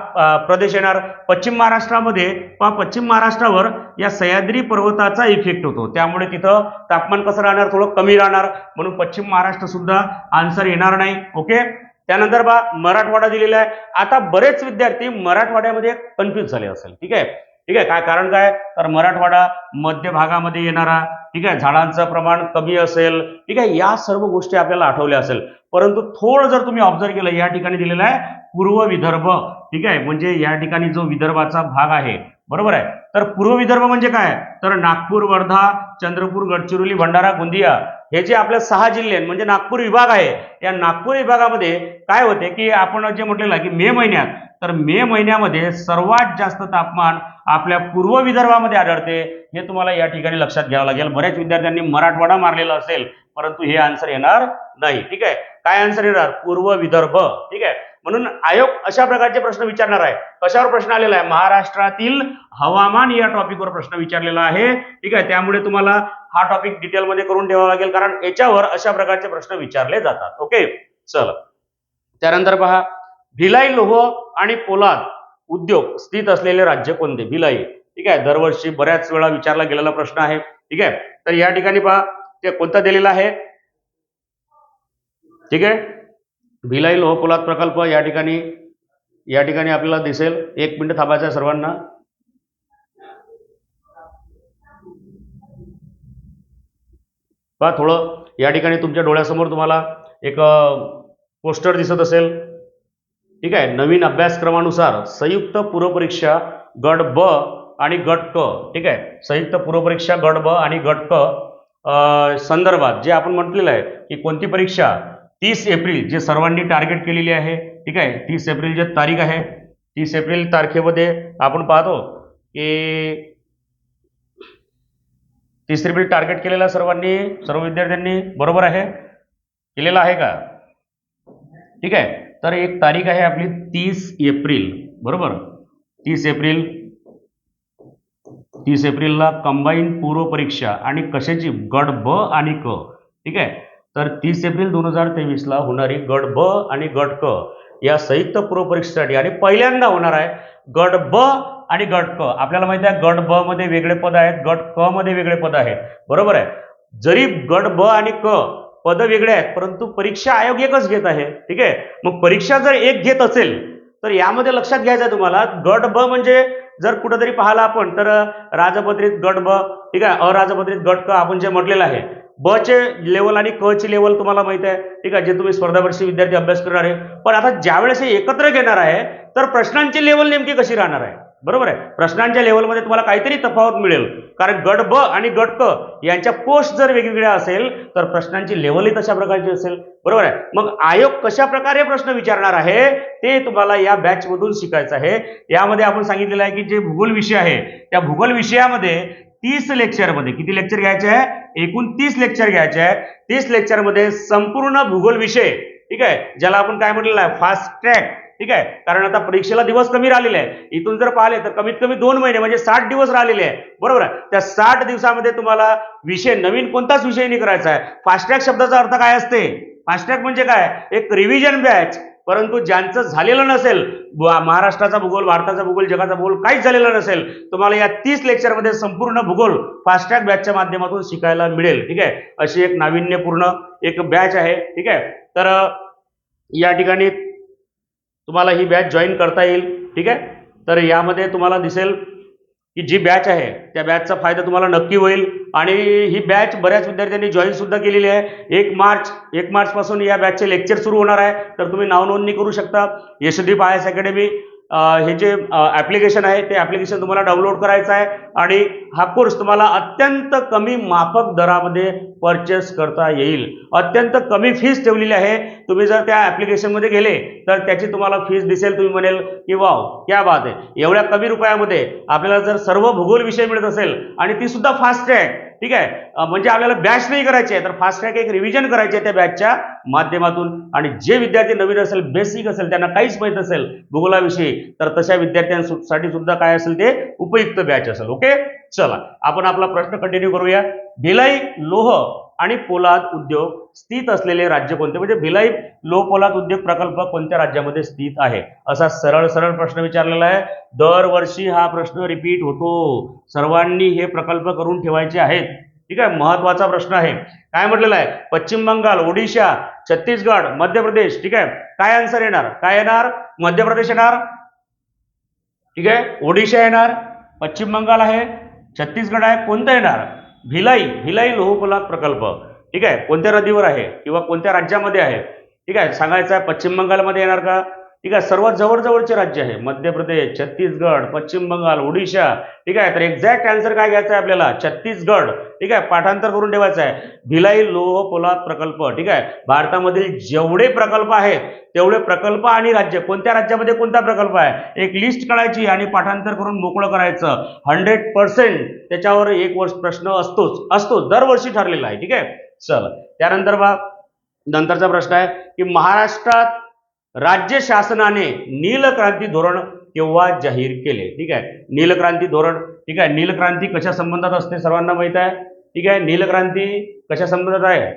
प्रदेश येणार. पश्चिम महाराष्ट्रामध्ये पश्चिम महाराष्ट्रावर या सह्याद्री पर्वताचा इफेक्ट होतो, त्यामुळे तिथं तापमान कसं राहणार, थोडं कमी राहणार, म्हणून पश्चिम महाराष्ट्र सुद्धा आन्सर येणार नाही, ओके. त्यानंतर मराठवाडा दिलेला आहे. आता बरेच विद्यार्थी मराठवाड्यामध्ये कन्फ्युज झाले असेल, ठीक आहे, ठीक आहे. काय कारण काय, तर मराठवाडा मध्य भागामध्ये येणारा, ठीक आहे, झाडांचं प्रमाण कमी असेल, ठीक आहे, या सर्व गोष्टी आपल्याला आठवल्या असेल. परंतु थोडं जर तुम्ही ऑब्झर्व केलं, या ठिकाणी दिलेलं आहे पूर्व विदर्भ, ठीक आहे, म्हणजे या ठिकाणी जो विदर्भाचा भाग आहे, बरोबर आहे. तर पूर्व विदर्भ म्हणजे काय, तर नागपूर, वर्धा, चंद्रपूर, गडचिरोली, भंडारा, गोंदिया हे जे आपले 6 जिल्हे आहेत, म्हणजे नागपूर विभाग आहे. या नागपूर विभागामध्ये काय होते की आपण जे म्हटलेलं आहे की मे महिन्यात, तर मे महिन्यामध्ये सर्वात जास्त तापमान आपल्या पूर्व विदर्भामध्ये आढळते, हे तुम्हाला या ठिकाणी लक्षात घ्यावं लागेल. बऱ्याच विद्यार्थ्यांनी मराठवाडा मारलेला असेल, परंतु हे आन्सर येणार नाही, ठीक आहे. काय आन्सर येणार, पूर्व विदर्भ, ठीक आहे. म्हणून आयोग अशा प्रकारचे प्रश्न विचारणार आहे. कशावर प्रश्न आलेला आहे, महाराष्ट्रातील हवामान या टॉपिकवर प्रश्न विचारलेला आहे, ठीक आहे. त्यामुळे तुम्हाला हा टॉपिक डिटेलमध्ये करून ठेवावा लागेल, कारण याच्यावर अशा प्रकारचे प्रश्न विचारले जातात, ओके. चला त्यानंतर पहा, भिलाई लोह आणि पोलाद उद्योग स्थित असलेले राज्य कोणते, भिलाई, ठीक आहे. दरवर्षी बऱ्याच वेळा विचारला गेलेला प्रश्न आहे, ठीक आहे. तर या ठिकाणी पहा ते कोणता दिलेला आहे, ठीक आहे. भिलाई लोह पोलाद प्रकल्प या ठिकाणी आपल्याला दिसेल. 1 मिनिट थांबायचं आहे सर्वांना. पहा थोडं या ठिकाणी तुमच्या डोळ्यासमोर तुम्हाला एक पोस्टर दिसत असेल, ठीक आहे. नवीन अभ्यासक्रमानुसार संयुक्त पूर्वपरीक्षा गट ब आणि गट क, ठीक आहे. संयुक्त पूर्वपरीक्षा गट ब आणि गट क संदर्भात जे आपण म्हटलेलं आहे की कोणती परीक्षा 30 एप्रिल जे सर्वांनी टार्गेट केलेली आहे, ठीक आहे. 30 एप्रिल जे तारीख आहे, 30 एप्रिल तारखेमध्ये आपण पाहतो की 30 एप्रिल टार्गेट केलेला सर्वांनी, सर्व विद्यार्थ्यांनी बरोबर आहे, केलेला आहे का? ठीक आहे. तर एक तारीख आहे आपली 30 एप्रिल, बरोबर. 30 एप्रिल, 30 एप्रिलला कंबाईन पूर्व परीक्षा आणि कशाची? गट ब आणि क, ठीक आहे. तर 30 एप्रिल 2023ला होणारी गट ब आणि गट क या संयुक्त पूर्व परीक्षेसाठी आणि पहिल्यांदा होणार आहे गट ब आणि गट क. आपल्याला माहिती आहे गट ब मध्ये वेगळे पद आहेत, गट क मध्ये वेगळे पद आहेत, बरोबर आहे. जरी गट ब आणि क पद वेगळे आहेत परंतु परीक्षा आयोग एकच घेत आहे, ठीक आहे. मग परीक्षा जर एक घेत असेल तर यामध्ये लक्षात घ्यायचं आहे तुम्हाला, गट ब म्हणजे जर कुठेतरी पाहिलं आपण तर राजपत्रित गट ब, ठीक आहे, अराजपत्रित गट क आपण जे म्हटलेलं आहे. ब चे लेवल आणि क ची लेवल तुम्हाला माहिती आहे, ठीक आहे, जे तुम्ही स्पर्धा परीक्षा विद्यार्थी अभ्यास करणार आहे. पण आता ज्यावेळेस हे एकत्र घेणार आहे तर प्रश्नांची लेवल नेमकी कशी राहणार आहे, बरोबर आहे. प्रश्नांच्या लेवलमध्ये तुम्हाला काहीतरी तफावत मिळेल, कारण गट ब आणि गट क यांच्या पोस्ट जर वेगवेगळ्या असेल तर प्रश्नांची लेवलही तशा प्रकारची असेल, बरोबर आहे. मग आयोग कशा प्रकारे प्रश्न विचारणार आहे ते तुम्हाला या बॅच मधून शिकायचं आहे. यामध्ये आपण सांगितलेलं आहे की जे भूगोल विषय आहे त्या भूगोल विषयामध्ये 30 लेक्चरमध्ये किती लेक्चर घ्यायचे आहे? एकूण 30 लेक्चर घ्यायचे आहे. 30 लेक्चरमध्ये संपूर्ण भूगोल विषय, ठीक आहे, ज्याला आपण काय म्हटलेलं आहे? फास्ट ट्रॅक, ठीक आहे. कारण आता परीक्षेला दिवस कमी राहिलेले आहे. इथून जर पाहिले तर कमीत कमी 2 महिने म्हणजे 60 दिवस राहिलेले आहे, बरोबर आहे. त्या 60 दिवसामध्ये तुम्हाला विषय नवीन कोणताच विषय नाही करायचा आहे. फास्ट ट्रॅक शब्दाचा अर्थ काय असते? फास्ट ट्रॅक म्हणजे काय? एक रिव्हिजन बॅच. परंतु ज्यांचं झालेलं नसेल, महाराष्ट्राचा भूगोल, भारताचा भूगोल, जगाचा भूगोल काहीच झालेलं नसेल, तुम्हाला या 30 लेक्चरमध्ये संपूर्ण भूगोल फास्ट ट्रॅक बॅचच्या माध्यमातून शिकायला मिळेल, ठीक आहे. अशी एक नाविन्यपूर्ण एक बॅच आहे, ठीक आहे. तर या ठिकाणी तुम्हाला ही बॅच जॉईन करता येईल, ठीक आहे. तर यामध्ये तुम्हाला दिसेल की जी बॅच आहे त्या बॅचचा फायदा तुम्हाला नक्की होईल आणि ही बॅच बऱ्याच विद्यार्थ्यांनी जॉईन सुद्धा केलेली आहे. 1 मार्च पासून या बॅचचे लेक्चर सुरू होणार आहे. तर तुम्ही नावनोंदणी करू शकता. यशदीप IAS अकॅडमी हे जे ऍप्लिकेशन आहे ते ऍप्लिकेशन तुम्हाला डाउनलोड करायचं आहे आणि हा कोर्स तुम्हाला अत्यंत कमी माफक दरामध्ये परचेस करता येईल. अत्यंत कमी फीस ठेवलेली आहे. तुम्ही जर त्या ऍप्लिकेशनमध्ये गेले तर त्याची तुम्हाला फीस दिसेल, तुम्ही म्हणेल की वाव क्या बात आहे, एवढ्या कमी रुपयामध्ये आपल्याला जर सर्व भूगोल विषय मिळत असेल आणि ती सुद्धा फास्ट ट्रॅक, ठीक आहे, म्हणजे आपल्याला बॅच नाही करायची आहे तर फास्ट ट्रॅक एक रिव्हिजन करायची आहे त्या बॅचच्या माध्यमातून. आणि जे विद्यार्थी नवीन असेल, बेसिक असेल, त्यांना काहीच माहित असेल भूगोलाविषयी, तर तशा विद्यार्थ्यांसाठी सुद्धा काय असेल ते उपयुक्त बॅच असेल. ओके, चला आपण आपला प्रश्न कंटिन्यू करूया. भिलाई लोह आणि पोलाद उद्योग स्थित असलेले राज्य कोणते? म्हणजे भिलाई लोह पोलाद उद्योग प्रकल्प कोणत्या राज्यामध्ये स्थित आहे, असा सरळ सरळ प्रश्न विचारलेला आहे. दरवर्षी हा प्रश्न रिपीट होतो. सर्वांनी हे प्रकल्प करून ठेवायचे आहेत, ठीक आहे. महत्वाचा प्रश्न आहे. काय म्हटलेलं आहे? पश्चिम बंगाल, ओडिशा, छत्तीसगड, मध्य प्रदेश, ठीक आहे. काय आन्सर येणार? काय येणार? मध्य प्रदेश येणार, ठीक आहे. ओडिशा येणार, पश्चिम बंगाल आहे, छत्तीसगड आहे, कोणतं येणार? भिलाई लोह पोलाद प्रकल्प, ठीक आहे, कोणत्या नदीवर आहे किंवा कोणत्या राज्यामध्ये आहे, ठीक आहे, सांगायचं आहे. पश्चिम बंगालमध्ये येणार का? ठीक आहे. सर्वात जवळचे राज्य आहे मध्य प्रदेश, छत्तीसगड, पश्चिम बंगाल, ओडिशा, ठीक आहे. तर एक्झॅक्ट आन्सर काय घ्यायचा आहे आपल्याला? छत्तीसगड, ठीक आहे. पाठांतर करून ठेवायचं आहे. भिलाई लोह पोलाद प्रकल्प, ठीक आहे. भारतामधील जेवढे प्रकल्प आहेत तेवढे प्रकल्प आणि राज्य, कोणत्या राज्यामध्ये कोणता प्रकल्प आहे एक लिस्ट काढायची आणि पाठांतर करून मोकळं करायचं. 100% त्याच्यावर एक वर्ष प्रश्न असतोच दरवर्षी ठरलेला आहे, ठीक आहे. चला त्यानंतर नंतरचा प्रश्न आहे की महाराष्ट्रात राज्य शासनाने नीलक्रांती धोरण केव्हा जाहीर केले? ठीक आहे. नीलक्रांती धोरण, ठीक आहे. नीलक्रांती कशा संबंधात असते सर्वांना माहित आहे, ठीक आहे. नीलक्रांती कशा संबंधात आहे?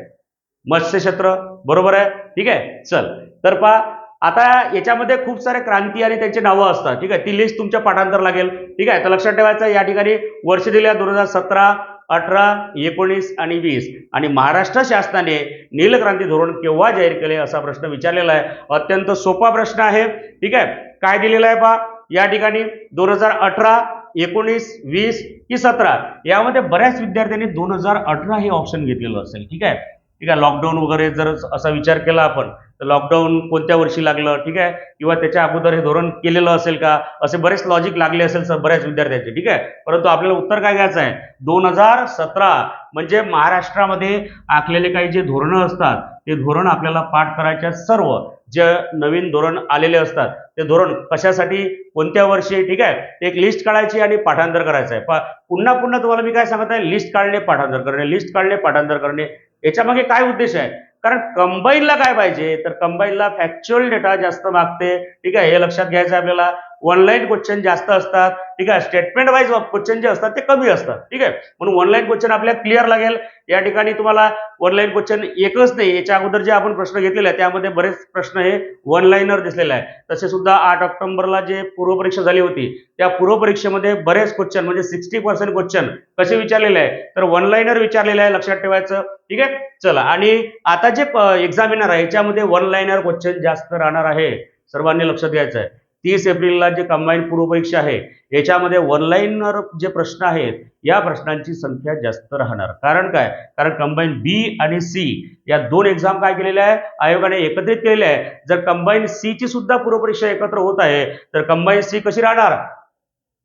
मत्स्य क्षेत्र, बरोबर आहे, ठीक आहे. चल तर पहा आता याच्यामध्ये खूप सारे क्रांती आणि त्यांची नावं असतात, ठीक आहे. ती लिस्ट तुमच्या पाठांतर लागेल, ठीक आहे. तर लक्षात ठेवायचं या ठिकाणी वर्ष दिल्या 2017, 18, 19 आणि 20 आणि महाराष्ट्र शासनाने नीलक्रांती धोरण केव्हा जाहीर केले असा प्रश्न विचारलेला आहे. अत्यंत सोपा प्रश्न आहे, ठीक आहे. काय दिलेला आहे पहा या ठिकाणी 2018, 19, 20 की 17 यामध्ये बऱ्याच विद्यार्थ्यांनी 2018 हे ऑप्शन घेतलेलं असेल. ठीक आहे. ठीक आहे. लॉकडाऊन वगैरे जर असा विचार केला आपण तर लॉकडाऊन कोणत्या वर्षी लागलं, ठीक आहे, किंवा त्याच्या अगोदर हे धोरण केलेलं असेल का, असे बरेच लॉजिक लागले असेल सर बऱ्याच विद्यार्थ्यांचे. ठीक आहे. परंतु आपल्याला उत्तर काय घ्यायचं आहे, 2017 म्हणजे महाराष्ट्रामध्ये आखलेले काही जे धोरणं असतात ते धोरण आपल्याला पाठ करायच्या. सर्व जे नवीन धोरण आलेले असतात ते धोरण कशासाठी, कोणत्या वर्षी, ठीक आहे, एक लिस्ट काढायची आणि पाठांतर करायचं आहे. पुन्हा पुन्हा तुम्हाला मी काय सांगत आहे, लिस्ट काढणे पाठांतर करणे, लिस्ट काढणे पाठांतर करणे. याच्या मागे काय उद्देश आहे, कारण कंबाईनला काय पाहिजे तर कंबाईनला फॅक्च्युअल डेटा जास्त मागते. ठीक आहे, हे लक्षात घ्यायचं आहे आपल्याला. ऑनलाईन क्वेश्चन जास्त असतात. ठीक आहे, स्टेटमेंट वाईज क्वेश्चन जे असतात ते कमी असतात. ठीक आहे, म्हणून ऑनलाईन क्वेश्चन आपल्याला क्लिअर लागेल. या ठिकाणी तुम्हाला ऑनलाईन क्वेश्चन एकच नाही, याच्या अगोदर जे आपण प्रश्न घेतलेले आहे त्यामध्ये बरेच प्रश्न हे ऑनलाईनर दिसलेले आहे. तसे सुद्धा 8 ऑक्टोबरला जे पूर्वपरीक्षा झाली होती त्या पूर्वपरीक्षेमध्ये बरेच क्वेश्चन म्हणजे 60% क्वेश्चन कसे विचारलेले आहे तर ऑनलाईनर विचारलेले आहे, लक्षात ठेवायचं. ठीक आहे, चला. आणि आता जे एक्झामिनर आहे याच्यामध्ये ऑनलाईनर क्वेश्चन जास्त राहणार आहे, सर्वांनी लक्षात घ्यायचं आहे. 30 एप्रिलला जे कंबाईन पूर्वपरीक्षा आहे याच्यामध्ये ऑनलाईनर जे प्रश्न आहेत या प्रश्नांची संख्या जास्त राहणार. कारण काय, कारण कंबाईन बी आणि सी या दोन एक्झाम काय केलेल्या आहे, आयोगाने एकत्रित केलेल्या आहे. जर कंबाईन सी ची सुद्धा पूर्वपरीक्षा एकत्र होत आहे तर कंबाईन सी कशी राहणार,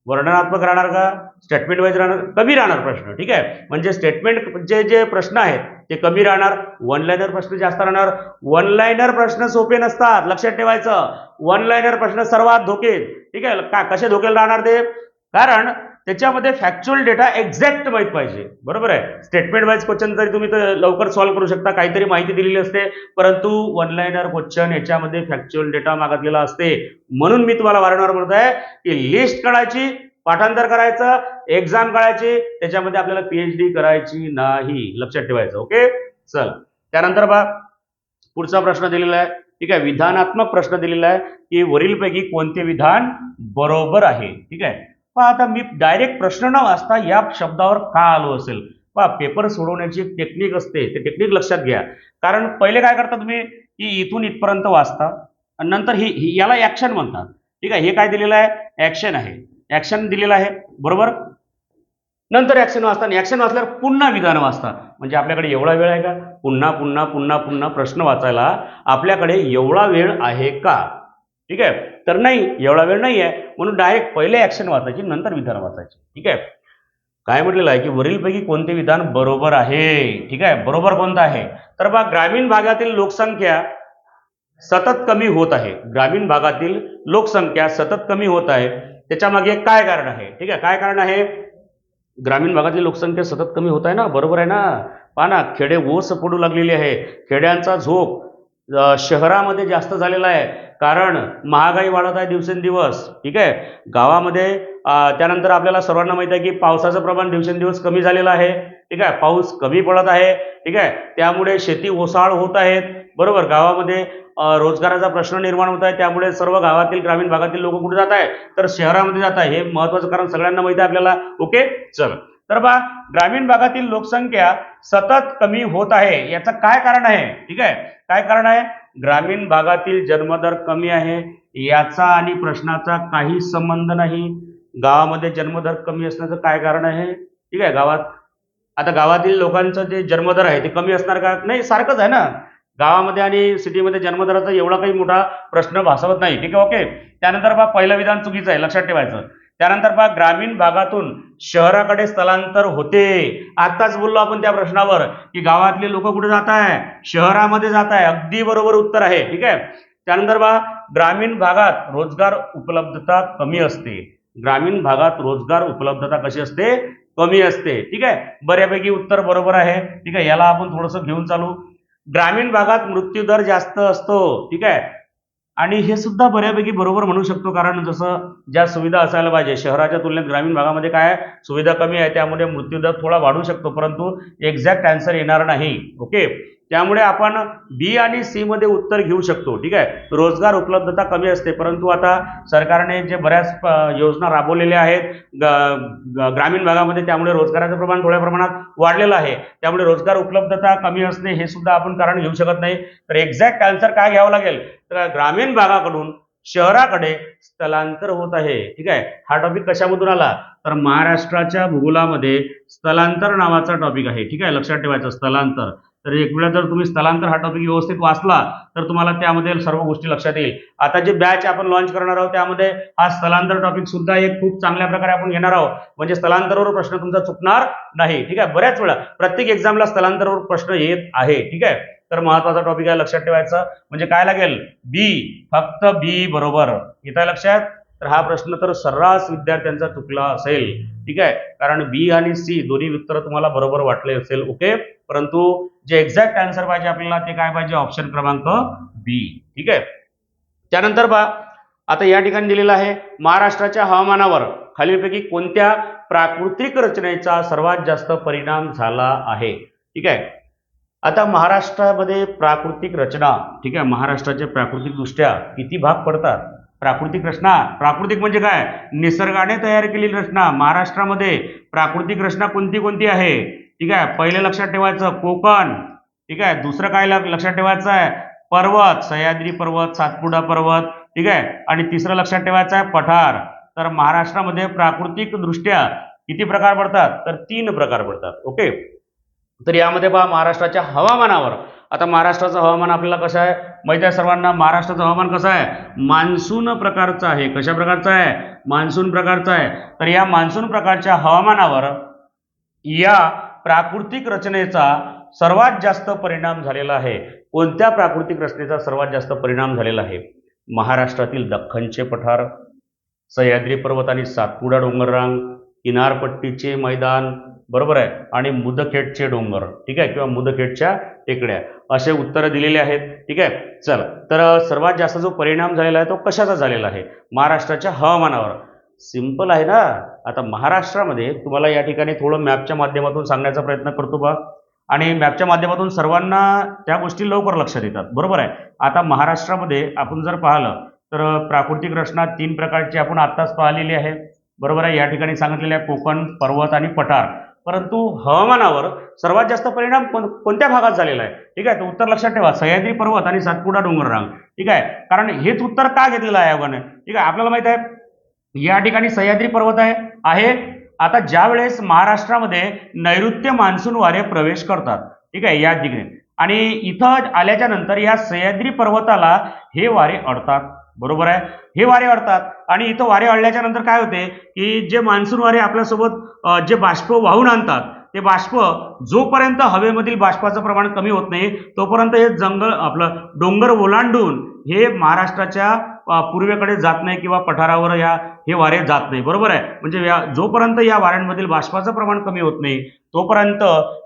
वर्णनात्मक राहणार का, स्टेटमेंट वाईज राहणार, कमी राहणार प्रश्न. ठीक आहे, म्हणजे स्टेटमेंट जे प्रश्न आहेत ते कमी राहणार, वन लाईनर प्रश्न जास्त राहणार. वन लाईनर प्रश्न सोपे नसतात, लक्षात ठेवायचं. वन लाईनर प्रश्न सर्वात धोके. ठीक आहे, का कसे धोके राहणार ते, कारण त्याच्यामध्ये फॅक्च्युअल डेटा एक्झॅक्ट माहित पाहिजे. बरोबर आहे, स्टेटमेंट वाईज क्वेश्चन जरी तुम्ही तर लवकर सॉल्व्ह करू शकता, काहीतरी माहिती दिलेली असते, परंतु वन लाईनर क्वेश्चन याच्यामध्ये फॅक्च्युअल डेटा मागितलेला असते. म्हणून मी तुम्हाला वारंवार म्हणत आहे की लिस्ट काढायची, पाठांतर करायचं, एक्झाम काढायची, त्याच्यामध्ये आपल्याला पीएचडी करायची नाही, लक्षात ठेवायचं. ओके, चल. त्यानंतर बा पुढचा प्रश्न दिलेला आहे. ठीक आहे, विधानात्मक प्रश्न दिलेला आहे की वरीलपैकी कोणते विधान बरोबर आहे. ठीक आहे, पहा आता मी डायरेक्ट प्रश्न न वाचता या शब्दावर का आलो असेल. पहा, पेपर सोडवण्याची एक टेक्निक असते, ते टेक्निक लक्षात घ्या. कारण पहिले काय करता तुम्ही की इथून इथपर्यंत वाचता आणि नंतर ही याला ऍक्शन म्हणतात. ठीक आहे, हे काय दिलेलं आहे, ऍक्शन आहे, ऍक्शन दिलेलं आहे. बरोबर, नंतर ऍक्शन वाचता आणि ऍक्शन वाचल्यावर पुन्हा विधान वाचता. म्हणजे आपल्याकडे एवढा वेळ आहे का, पुन्हा पुन्हा पुन्हा पुन्हा प्रश्न वाचायला आपल्याकडे एवढा वेळ आहे का. ठीक आहे, तर नाही, एवढा वेळ नाही आहे. म्हणून डायरेक्ट पहिले ऍक्शन वाचायची नंतर विधान वाचायचे. ठीक आहे, काय म्हटलेलं आहे की वरीलपैकी कोणते विधान बरोबर आहे. ठीक आहे, बरोबर कोणतं आहे तर बा ग्रामीण भागातील लोकसंख्या सतत कमी होत आहे. ग्रामीण भागातील लोकसंख्या सतत कमी होत आहे, त्याच्या मागे काय कारण आहे. ठीक आहे, काय कारण आहे, ग्रामीण भागातील लोकसंख्या सतत कमी होत आहे ना, बरोबर आहे ना. पहा ना, खेडे ओस पडू लागलेली आहे, खेड्यांचा झोप शहरामध्ये जास्त झालेला आहे, कारण महागाई वाढत आहे दिवसेंदिवस. ठीक आहे, गावामध्ये त्यानंतर आपल्याला सर्वांना माहिती आहे की पावसाचं प्रमाण दिवसेंदिवस कमी झालेलं आहे. ठीक आहे, पाऊस कमी पडत आहे. ठीक आहे, त्यामुळे शेती ओसाळ होत आहेत. बरोबर, गावामध्ये रोजगाराचा प्रश्न निर्माण होत आहे, त्यामुळे सर्व गावातील ग्रामीण भागातील लोक कुठे जात आहे तर शहरामध्ये जात आहे. हे महत्वाचं कारण सगळ्यांना माहिती आहे आपल्याला. ओके, चल. तर बा ग्रामीण भागातील लोकसंख्या सतत कमी होत आहे, याचं काय कारण आहे. ठीक आहे, काय कारण आहे, ग्रामीण भागातील जन्मदर कमी आहे, याचा आणि प्रश्नाचा काही संबंध नाही. गावामध्ये जन्मदर कमी असण्याचं काय कारण आहे. ठीक आहे, आता गावातील लोकांचं जे जन्मदर आहे ते कमी असणार का, नाही, सारखंच आहे ना. गावामध्ये आणि सिटीमध्ये जन्मदराचा एवढा काही मोठा प्रश्न भासवत नाही. ठीक आहे, ओके. त्यानंतर बा पहिलं विधान चुकीचं आहे, लक्षात ठेवायचं. त्यानंतर बा ग्रामीण भागातून शहराकडे स्थलांतर होते. आताच बोललो आपण त्या प्रश्नावर की गावातले लोक कुठे जात आहे, शहरामध्ये जात आहे. अगदी बरोबर उत्तर आहे. ठीक आहे, त्यानंतर बा ग्रामीण भागात रोजगार उपलब्धता कमी असते. ग्रामीण भागात रोजगार उपलब्धता कशी असते, कमी असते. ठीक आहे, बऱ्यापैकी उत्तर बरोबर आहे. ठीक आहे, याला आपण थोडंसं घेऊन चालू. ग्रामीण भागात मृत्यूदर जास्त असतो. ठीक आहे, आणि हे सुद्धा बऱ्यापैकी बरोबर म्हणू शकतो, कारण जसं ज्या सुविधा असायला पाहिजे शहराच्या तुलनेत ग्रामीण भागामध्ये काय सुविधा कमी आहे, त्यामुळे मृत्यूदर थोडा वाढू शकतो, परंतु एक्झॅक्ट आन्सर येणार नाही. ओके, त्यामुळे आपण बी आणि सी मध्ये उत्तर घेऊ शकतो. ठीक आहे, रोजगार उपलब्धता कमी असते, परंतु आता सरकारने जे बऱ्याच योजना राबवलेल्या आहेत ग्रामीण भागामध्ये, त्यामुळे रोजगाराचं प्रमाण थोड्या प्रमाणात वाढलेलं आहे, त्यामुळे रोजगार उपलब्धता कमी असणे हे सुद्धा आपण कारण घेऊ शकत नाही. तर एक्झॅक्ट आन्सर काय घ्यावं लागेल तर ग्रामीण भागाकडून शहराकडे स्थलांतर होत आहे. ठीक आहे, हा टॉपिक कशामधून आला तर महाराष्ट्राच्या भूगोलामध्ये स्थलांतर नावाचा टॉपिक आहे. ठीक आहे, लक्षात ठेवायचं स्थलांतर. तर एक वेळा जर तुम्ही स्थलांतर हा टॉपिक व्यवस्थित वाचला तर तुम्हाला त्यामध्ये सर्व गोष्टी लक्षात येईल. आता जे बॅच आपण लॉन्च करणार आहोत त्यामध्ये हा स्थलांतर टॉपिक सुद्धा एक खूप चांगल्या प्रकारे आपण घेणार आहोत, म्हणजे स्थलांतरावर प्रश्न तुमचा चुकणार नाही. ठीक आहे, बऱ्याच वेळा प्रत्येक एक्झामला स्थलांतरावर प्रश्न येत आहे. ठीक आहे, तर महत्वाचा टॉपिक आहे, लक्षात ठेवायचं. म्हणजे काय लागेल बी, फक्त बी बरोबर. येत लक्षात. तर हा प्रश्न तर सर्रास विद्यार्थ्यांचा चुकला असेल. ठीक आहे, कारण बी आणि सी दोन्ही उत्तर तुम्हाला बरोबर वाटले असेल. ओके, परंतु जे एक्झॅक्ट आन्सर पाहिजे आपल्याला ते काय पाहिजे, ऑप्शन क्रमांक बी. ठीक आहे, त्यानंतर पहा आता या ठिकाणी दिलेलं आहे महाराष्ट्राच्या हवामानावर खालीलपैकी कोणत्या प्राकृतिक रचनेचा सर्वात जास्त परिणाम झाला आहे. ठीक आहे, आता महाराष्ट्रामध्ये प्राकृतिक रचना, ठीक आहे, महाराष्ट्राच्या प्राकृतिक दृष्ट्या किती भाग पडतात. प्राकृतिक रचना, प्राकृतिक म्हणजे काय, निसर्गाने तयार केलेली रचना. महाराष्ट्रामध्ये प्राकृतिक रचना कोणती कोणती आहे. ठीक आहे, पहिले लक्षात ठेवायचं कोकण. ठीक आहे, दुसरं काय लक्षात ठेवायचं आहे पर्वत, सह्याद्री पर्वत, सातपुडा पर्वत. ठीक आहे, आणि तिसरं लक्षात ठेवायचं आहे पठार. तर महाराष्ट्रामध्ये प्राकृतिक दृष्ट्या किती प्रकार पडतात तर 3 प्रकार पडतात. ओके, तर यामध्ये पहा महाराष्ट्राच्या हवामानावर. आता महाराष्ट्राचं हवामान आपल्याला कसं आहे माहिती आहे सर्वांना. महाराष्ट्राचं हवामान कसं आहे, मान्सून प्रकारचं आहे. कशा प्रकारचं आहे, मान्सून प्रकारचं आहे. तर या मान्सून प्रकारच्या हवामानावर या प्राकृतिक रचनेचा सर्वात जास्त परिणाम झालेला आहे. कोणत्या प्राकृतिक रचनेचा सर्वात जास्त परिणाम झालेला आहे, महाराष्ट्रातील दख्खनचे पठार, सह्याद्री पर्वत आणि सातपुडा डोंगररांग, किनारपट्टीचे मैदान, बरोबर आहे, आणि मुदखेडचे डोंगर. ठीक आहे, किंवा मुदखेडच्या टेकड्या, असे उत्तर दिलेले आहेत. ठीक आहे, चला तर सर्वात जास्त जो परिणाम झालेला आहे तो कशाचा झालेला आहे, महाराष्ट्राच्या हवामानावर. सिंपल आहे ना. आता महाराष्ट्रामध्ये तुम्हाला या ठिकाणी थोडं मॅपच्या माध्यमातून सांगण्याचा प्रयत्न करतो बा, आणि मॅपच्या माध्यमातून सर्वांना त्या गोष्टी लवकर लक्षात येतात. बरोबर आहे. आता महाराष्ट्रामध्ये आपण जर पाहिलं तर प्राकृतिक रचना 3 प्रकारची आपण आत्ताच पाहिलेली आहे. बरोबर आहे, या ठिकाणी सांगितलेले आहे कोकण, पर्वत आणि पठार. परंतु हवामानावर सर्वात जास्त परिणाम कोणत्या भागात झालेला आहे. ठीक आहे, तर उत्तर लक्षात ठेवा सह्याद्री पर्वत आणि सातपुडा डोंगररांग. ठीक आहे, कारण हेच उत्तर का घेतलेलं आहे आयोगाने. ठीक आहे, आपल्याला माहित आहे या ठिकाणी सह्याद्री पर्वत आहे. आता ज्या वेळेस महाराष्ट्रामध्ये नैऋत्य मान्सून वारे प्रवेश करतात, ठीक आहे, या ठिकाणी, आणि इथं आल्याच्या नंतर या सह्याद्री पर्वताला हे वारे अडतात. बरोबर आहे, हे वारे अडतात आणि इथं वारे अडल्याच्या नंतर काय होते की जे मान्सून वारे आपल्यासोबत जे बाष्प वाहून आणतात ते बाष्प जोपर्यंत हवेमधील बाष्पाचं प्रमाण कमी होत नाही तोपर्यंत हे जंगल आपलं डोंगर ओलांडून हे महाराष्ट्राच्या पूर्वेकडे जात नाही किंवा पठारावर हे वारे जात नाही. बरोबर आहे, म्हणजे जोपर्यंत या वाऱ्यांमधील बाष्पाचं प्रमाण कमी होत नाही तोपर्यंत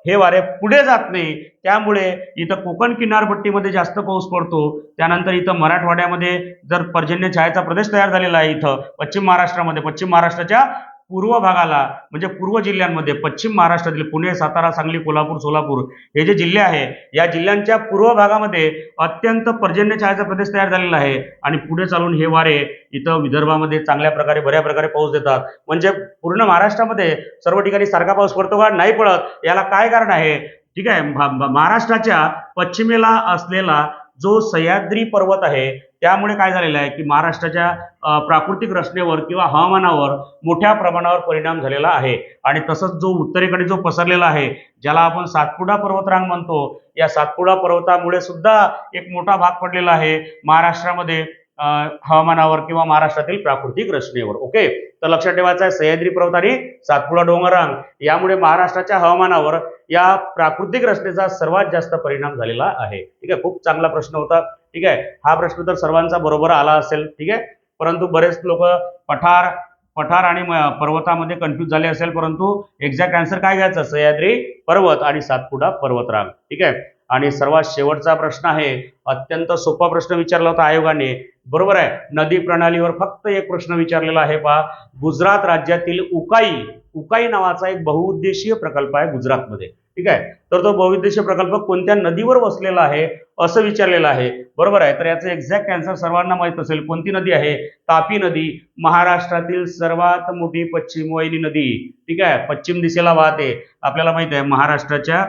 हे वारे पुढे जात नाही. त्यामुळे इथं कोकण किनारपट्टीमध्ये जास्त पाऊस पडतो. त्यानंतर इथं मराठवाड्यामध्ये जर पर्जन्य छायेचा प्रदेश तयार झालेला आहे, इथं पश्चिम महाराष्ट्राच्या पूर्व भागाला म्हणजे पूर्व जिल्ह्यांमध्ये पश्चिम महाराष्ट्रातील पुणे, सातारा, सांगली, कोल्हापूर, सोलापूर हे जे जिल्हे आहे या जिल्ह्यांच्या पूर्व भागामध्ये अत्यंत पर्जन्य छायेचा प्रदेश तयार झालेला आहे आणि पुढे चालून हे वारे इथं विदर्भामध्ये चांगल्या प्रकारे बऱ्या प्रकारे पाऊस देतात. म्हणजे पूर्ण महाराष्ट्रामध्ये सर्व ठिकाणी सारखा पाऊस पडतो का, नाही पडत. याला काय कारण आहे. ठीक आहे, महाराष्ट्राच्या पश्चिमेला असलेला जो सह्याद्री पर्वत आहे त्यामुळे काय झालेलं आहे की महाराष्ट्राच्या प्राकृतिक रचनेवर किंवा हवामानावर मोठ्या प्रमाणावर परिणाम झालेला आहे. आणि तसंच जो उत्तरेकडे जो पसरलेला आहे ज्याला आपण सातपुडा पर्वतरांग म्हणतो, या सातपुडा पर्वतामुळे सुद्धा एक मोठा भाग पडलेला आहे महाराष्ट्रामध्ये हवामानावर किंवा महाराष्ट्रातील प्राकृतिक रचनेवर. ओके, तर लक्षात ठेवायचं आहे सह्याद्री पर्वत आणि सातपुडा डोंगररांग यामुळे महाराष्ट्राच्या हवामानावर या प्राकृतिक रचनेचा सर्वात जास्त परिणाम झालेला आहे. ठीक आहे, खूप चांगला प्रश्न होता. ठीक आहे, हा प्रश्न तर सर्वांचा बरोबर आला असेल. ठीक आहे, परंतु बरेच लोक पठार आणि पर्वतामध्ये कन्फ्यूज झाले असेल, परंतु एक्झॅक्ट आन्सर काय घ्यायचं, सह्याद्री पर्वत आणि सातपुडा पर्वतरांग. ठीक आहे, आणि सर्वात शेवटचा प्रश्न आहे, अत्यंत सोपा प्रश्न विचारला होता आयोगाने. बरोबर आहे, नदी प्रणालीवर फक्त एक प्रश्न विचारलेला आहे पहा. गुजरात राज्यातील उकाई नावाचा एक बहुउद्देशीय प्रकल्प आहे गुजरातमध्ये. ठीक आहे, तर तो बहुउद्देशीय प्रकल्प कोणत्या नदीवर वसलेला आहे असं विचारलेलं आहे. बरोबर आहे, तर याचं एक्झॅक्ट आन्सर सर्वांना माहित असेल. कोणती नदी आहे, तापी नदी. महाराष्ट्रातील सर्वात मोठी पश्चिम वाहिनी नदी. ठीक आहे, पश्चिम दिशेला वाहते. आपल्याला माहित आहे महाराष्ट्राच्या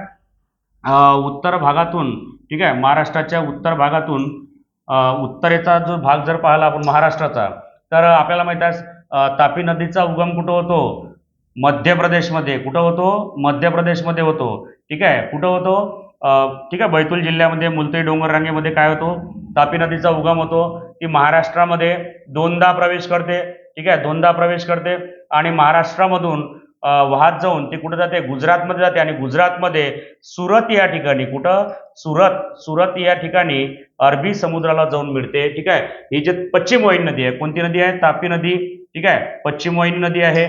उत्तर भागातून, ठीक आहे, महाराष्ट्राच्या उत्तर भागातून उत्तरेचा जो भाग जर पाहिला आपण महाराष्ट्राचा, तर आपल्याला माहित आहे तापी नदीचा उगम कुठं होतो? मध्य प्रदेशमध्ये. कुठं होतो? मध्य प्रदेशमध्ये होतो. ठीक आहे. कुठं होतो? ठीक आहे, बैतूल जिल्ह्यामध्ये मुलताई डोंगर रांगेमध्ये काय होतो? तापी नदीचा उगम होतो. ती महाराष्ट्रामध्ये दोनदा प्रवेश करते. ठीक आहे, दोनदा प्रवेश करते आणि महाराष्ट्रामधून वाहत जाऊन ती कुठं जाते? गुजरातमध्ये जाते आणि गुजरातमध्ये सुरत या ठिकाणी, कुठं? सुरत या ठिकाणी अरबी समुद्राला जाऊन मिळते. ठीक आहे. ही जी पश्चिम वाहिनी नदी आहे, कोणती नदी आहे? तापी नदी. ठीक आहे, पश्चिम वाहिनी नदी आहे.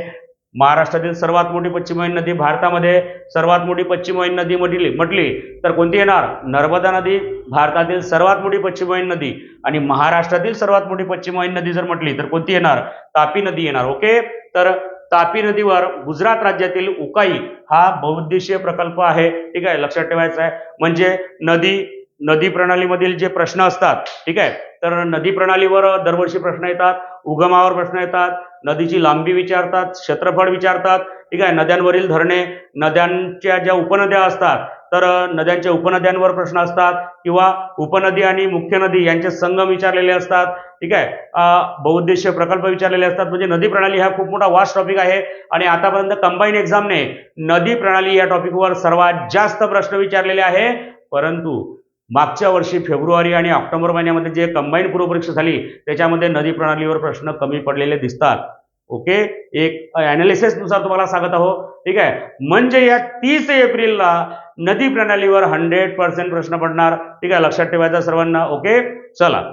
महाराष्ट्रातील सर्वात मोठी पश्चिम वाहिनी नदी, भारतामध्ये सर्वात मोठी पश्चिम वाहिनी नदी म्हटली तर कोणती येणार? नर्मदा नदी. भारतातील सर्वात मोठी पश्चिम वाहिनी नदी. आणि महाराष्ट्रातील सर्वात मोठी पश्चिम वाहिनी नदी जर म्हटली तर कोणती येणार? तापी नदी येणार. ओके. तर तापी नदीवर गुजरात राज्यातील उकाई हा बहुउद्देशीय प्रकल्प आहे. ठीक आहे, लक्षात ठेवायचा आहे. म्हणजे नदी प्रणालीमधील जे प्रश्न असतात, ठीक आहे, तर नदी प्रणालीवर दरवर्षी प्रश्न येतात, उगमावर प्रश्न येतात, नदीची लांबी विचारतात, क्षेत्रफळ विचारतात. ठीक आहे, नद्यांवरील धरणे, नद्यांच्या ज्या उपनद्या असतात तर नद्यांच्या उपनद्यांवर प्रश्न असतात किंवा उपनदी आणि मुख्य नदी यांचे संगम विचारलेले असतात. ठीक आहे, बहुउद्देशीय प्रकल्प विचारलेले असतात. म्हणजे नदी प्रणाली हा खूप मोठा वास्ट टॉपिक आहे आणि आतापर्यंत कंबाईन एक्झामने नदी प्रणाली या टॉपिकवर सर्वात जास्त प्रश्न विचारलेले आहे. परंतु मागच्या वर्षी फेब्रुवारी आणि ऑक्टोबर महिन्यामध्ये जे कंबाईन पूर्वपरीक्षा झाली त्याच्यामध्ये नदी प्रणालीवर प्रश्न कमी पडलेले दिसतात. ओके, एक अनालिसिस नुसार तुम्हाला सांगत आहो. ठीक आहे, म्हणजे या 30 एप्रिलला नदी प्रणालीवर 100% प्रश्न पडणार. ठीक आहे, लक्षात ठेवायचा सर्वांना. ओके, चला.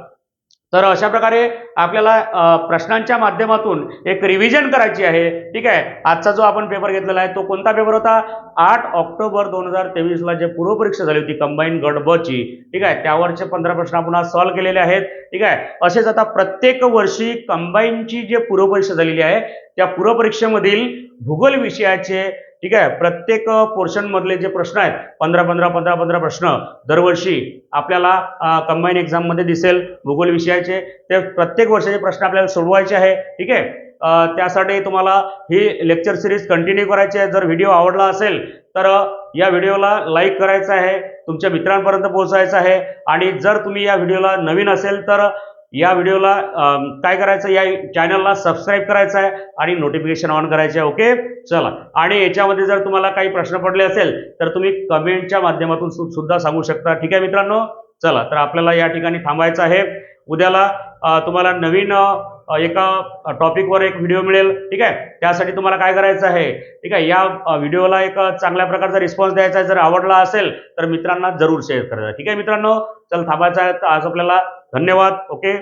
तर अशा प्रकारे आपल्याला प्रश्नांच्या माध्यमातून एक रिव्हिजन करायची आहे. ठीक आहे, आजचा जो आपण पेपर घेतलेला आहे तो कोणता पेपर होता? 8 ऑक्टोबर 2023ला जे पूर्वपरीक्षा झाली होती कंबाईन गट ब ची. ठीक आहे, त्यावरचे 15 प्रश्न आपण आज सॉल्व्ह केलेले आहेत. ठीक आहे, असेच आता प्रत्येक वर्षी कंबाईनची जे पूर्वपरीक्षा झालेली आहे त्या पूर्वपरीक्षेमधील भूगोल विषयाचे, ठीक आहे, प्रत्येक पोर्शन मधले जे प्रश्न आहेत 15 प्रश्न दरवर्षी आपल्याला कंबाईन एक्झाम मध्ये दिसेल भूगोल विषयाचे. ते प्रत्येक वर्षाचे प्रश्न आपल्याला सोडवायचे आहे. ठीक आहे, त्यासाठी तुम्हाला ही लेक्चर सिरीज कंटिन्यू करायची आहे. जर व्हिडिओ आवडला असेल तर या व्हिडिओला लाईक करायचं आहे, तुमच्या मित्रांपर्यंत पोहोचायचं आहे. आणि जर तुम्ही या व्हिडिओला नवीन असेल तर या व्हिडिओला काय करायचं, या चॅनलला सबस्क्राईब करायचं आहे आणि नोटिफिकेशन ऑन करायचे आहे. ओके, चला. आणि याच्यामध्ये जर तुम्हाला काही प्रश्न पडले असेल तर तुम्ही कमेंटच्या माध्यमातून सुद्धा सांगू शकता. ठीक आहे मित्रांनो, चला. तर आपल्याला या ठिकाणी थांबायचं आहे. उद्याला तुम्हाला नवीन एका टॉपिकवर एक व्हिडिओ मिळेल. ठीक आहे, त्यासाठी तुम्हाला काय करायचं आहे? ठीक आहे, या व्हिडिओला एक चांगल्या प्रकारचा रिस्पॉन्स द्यायचा आहे. जर आवडला असेल तर मित्रांना जरूर शेअर करा. ठीक आहे मित्रांनो, चल थांबायचं आहे आज आपल्याला. धन्यवाद. ओके.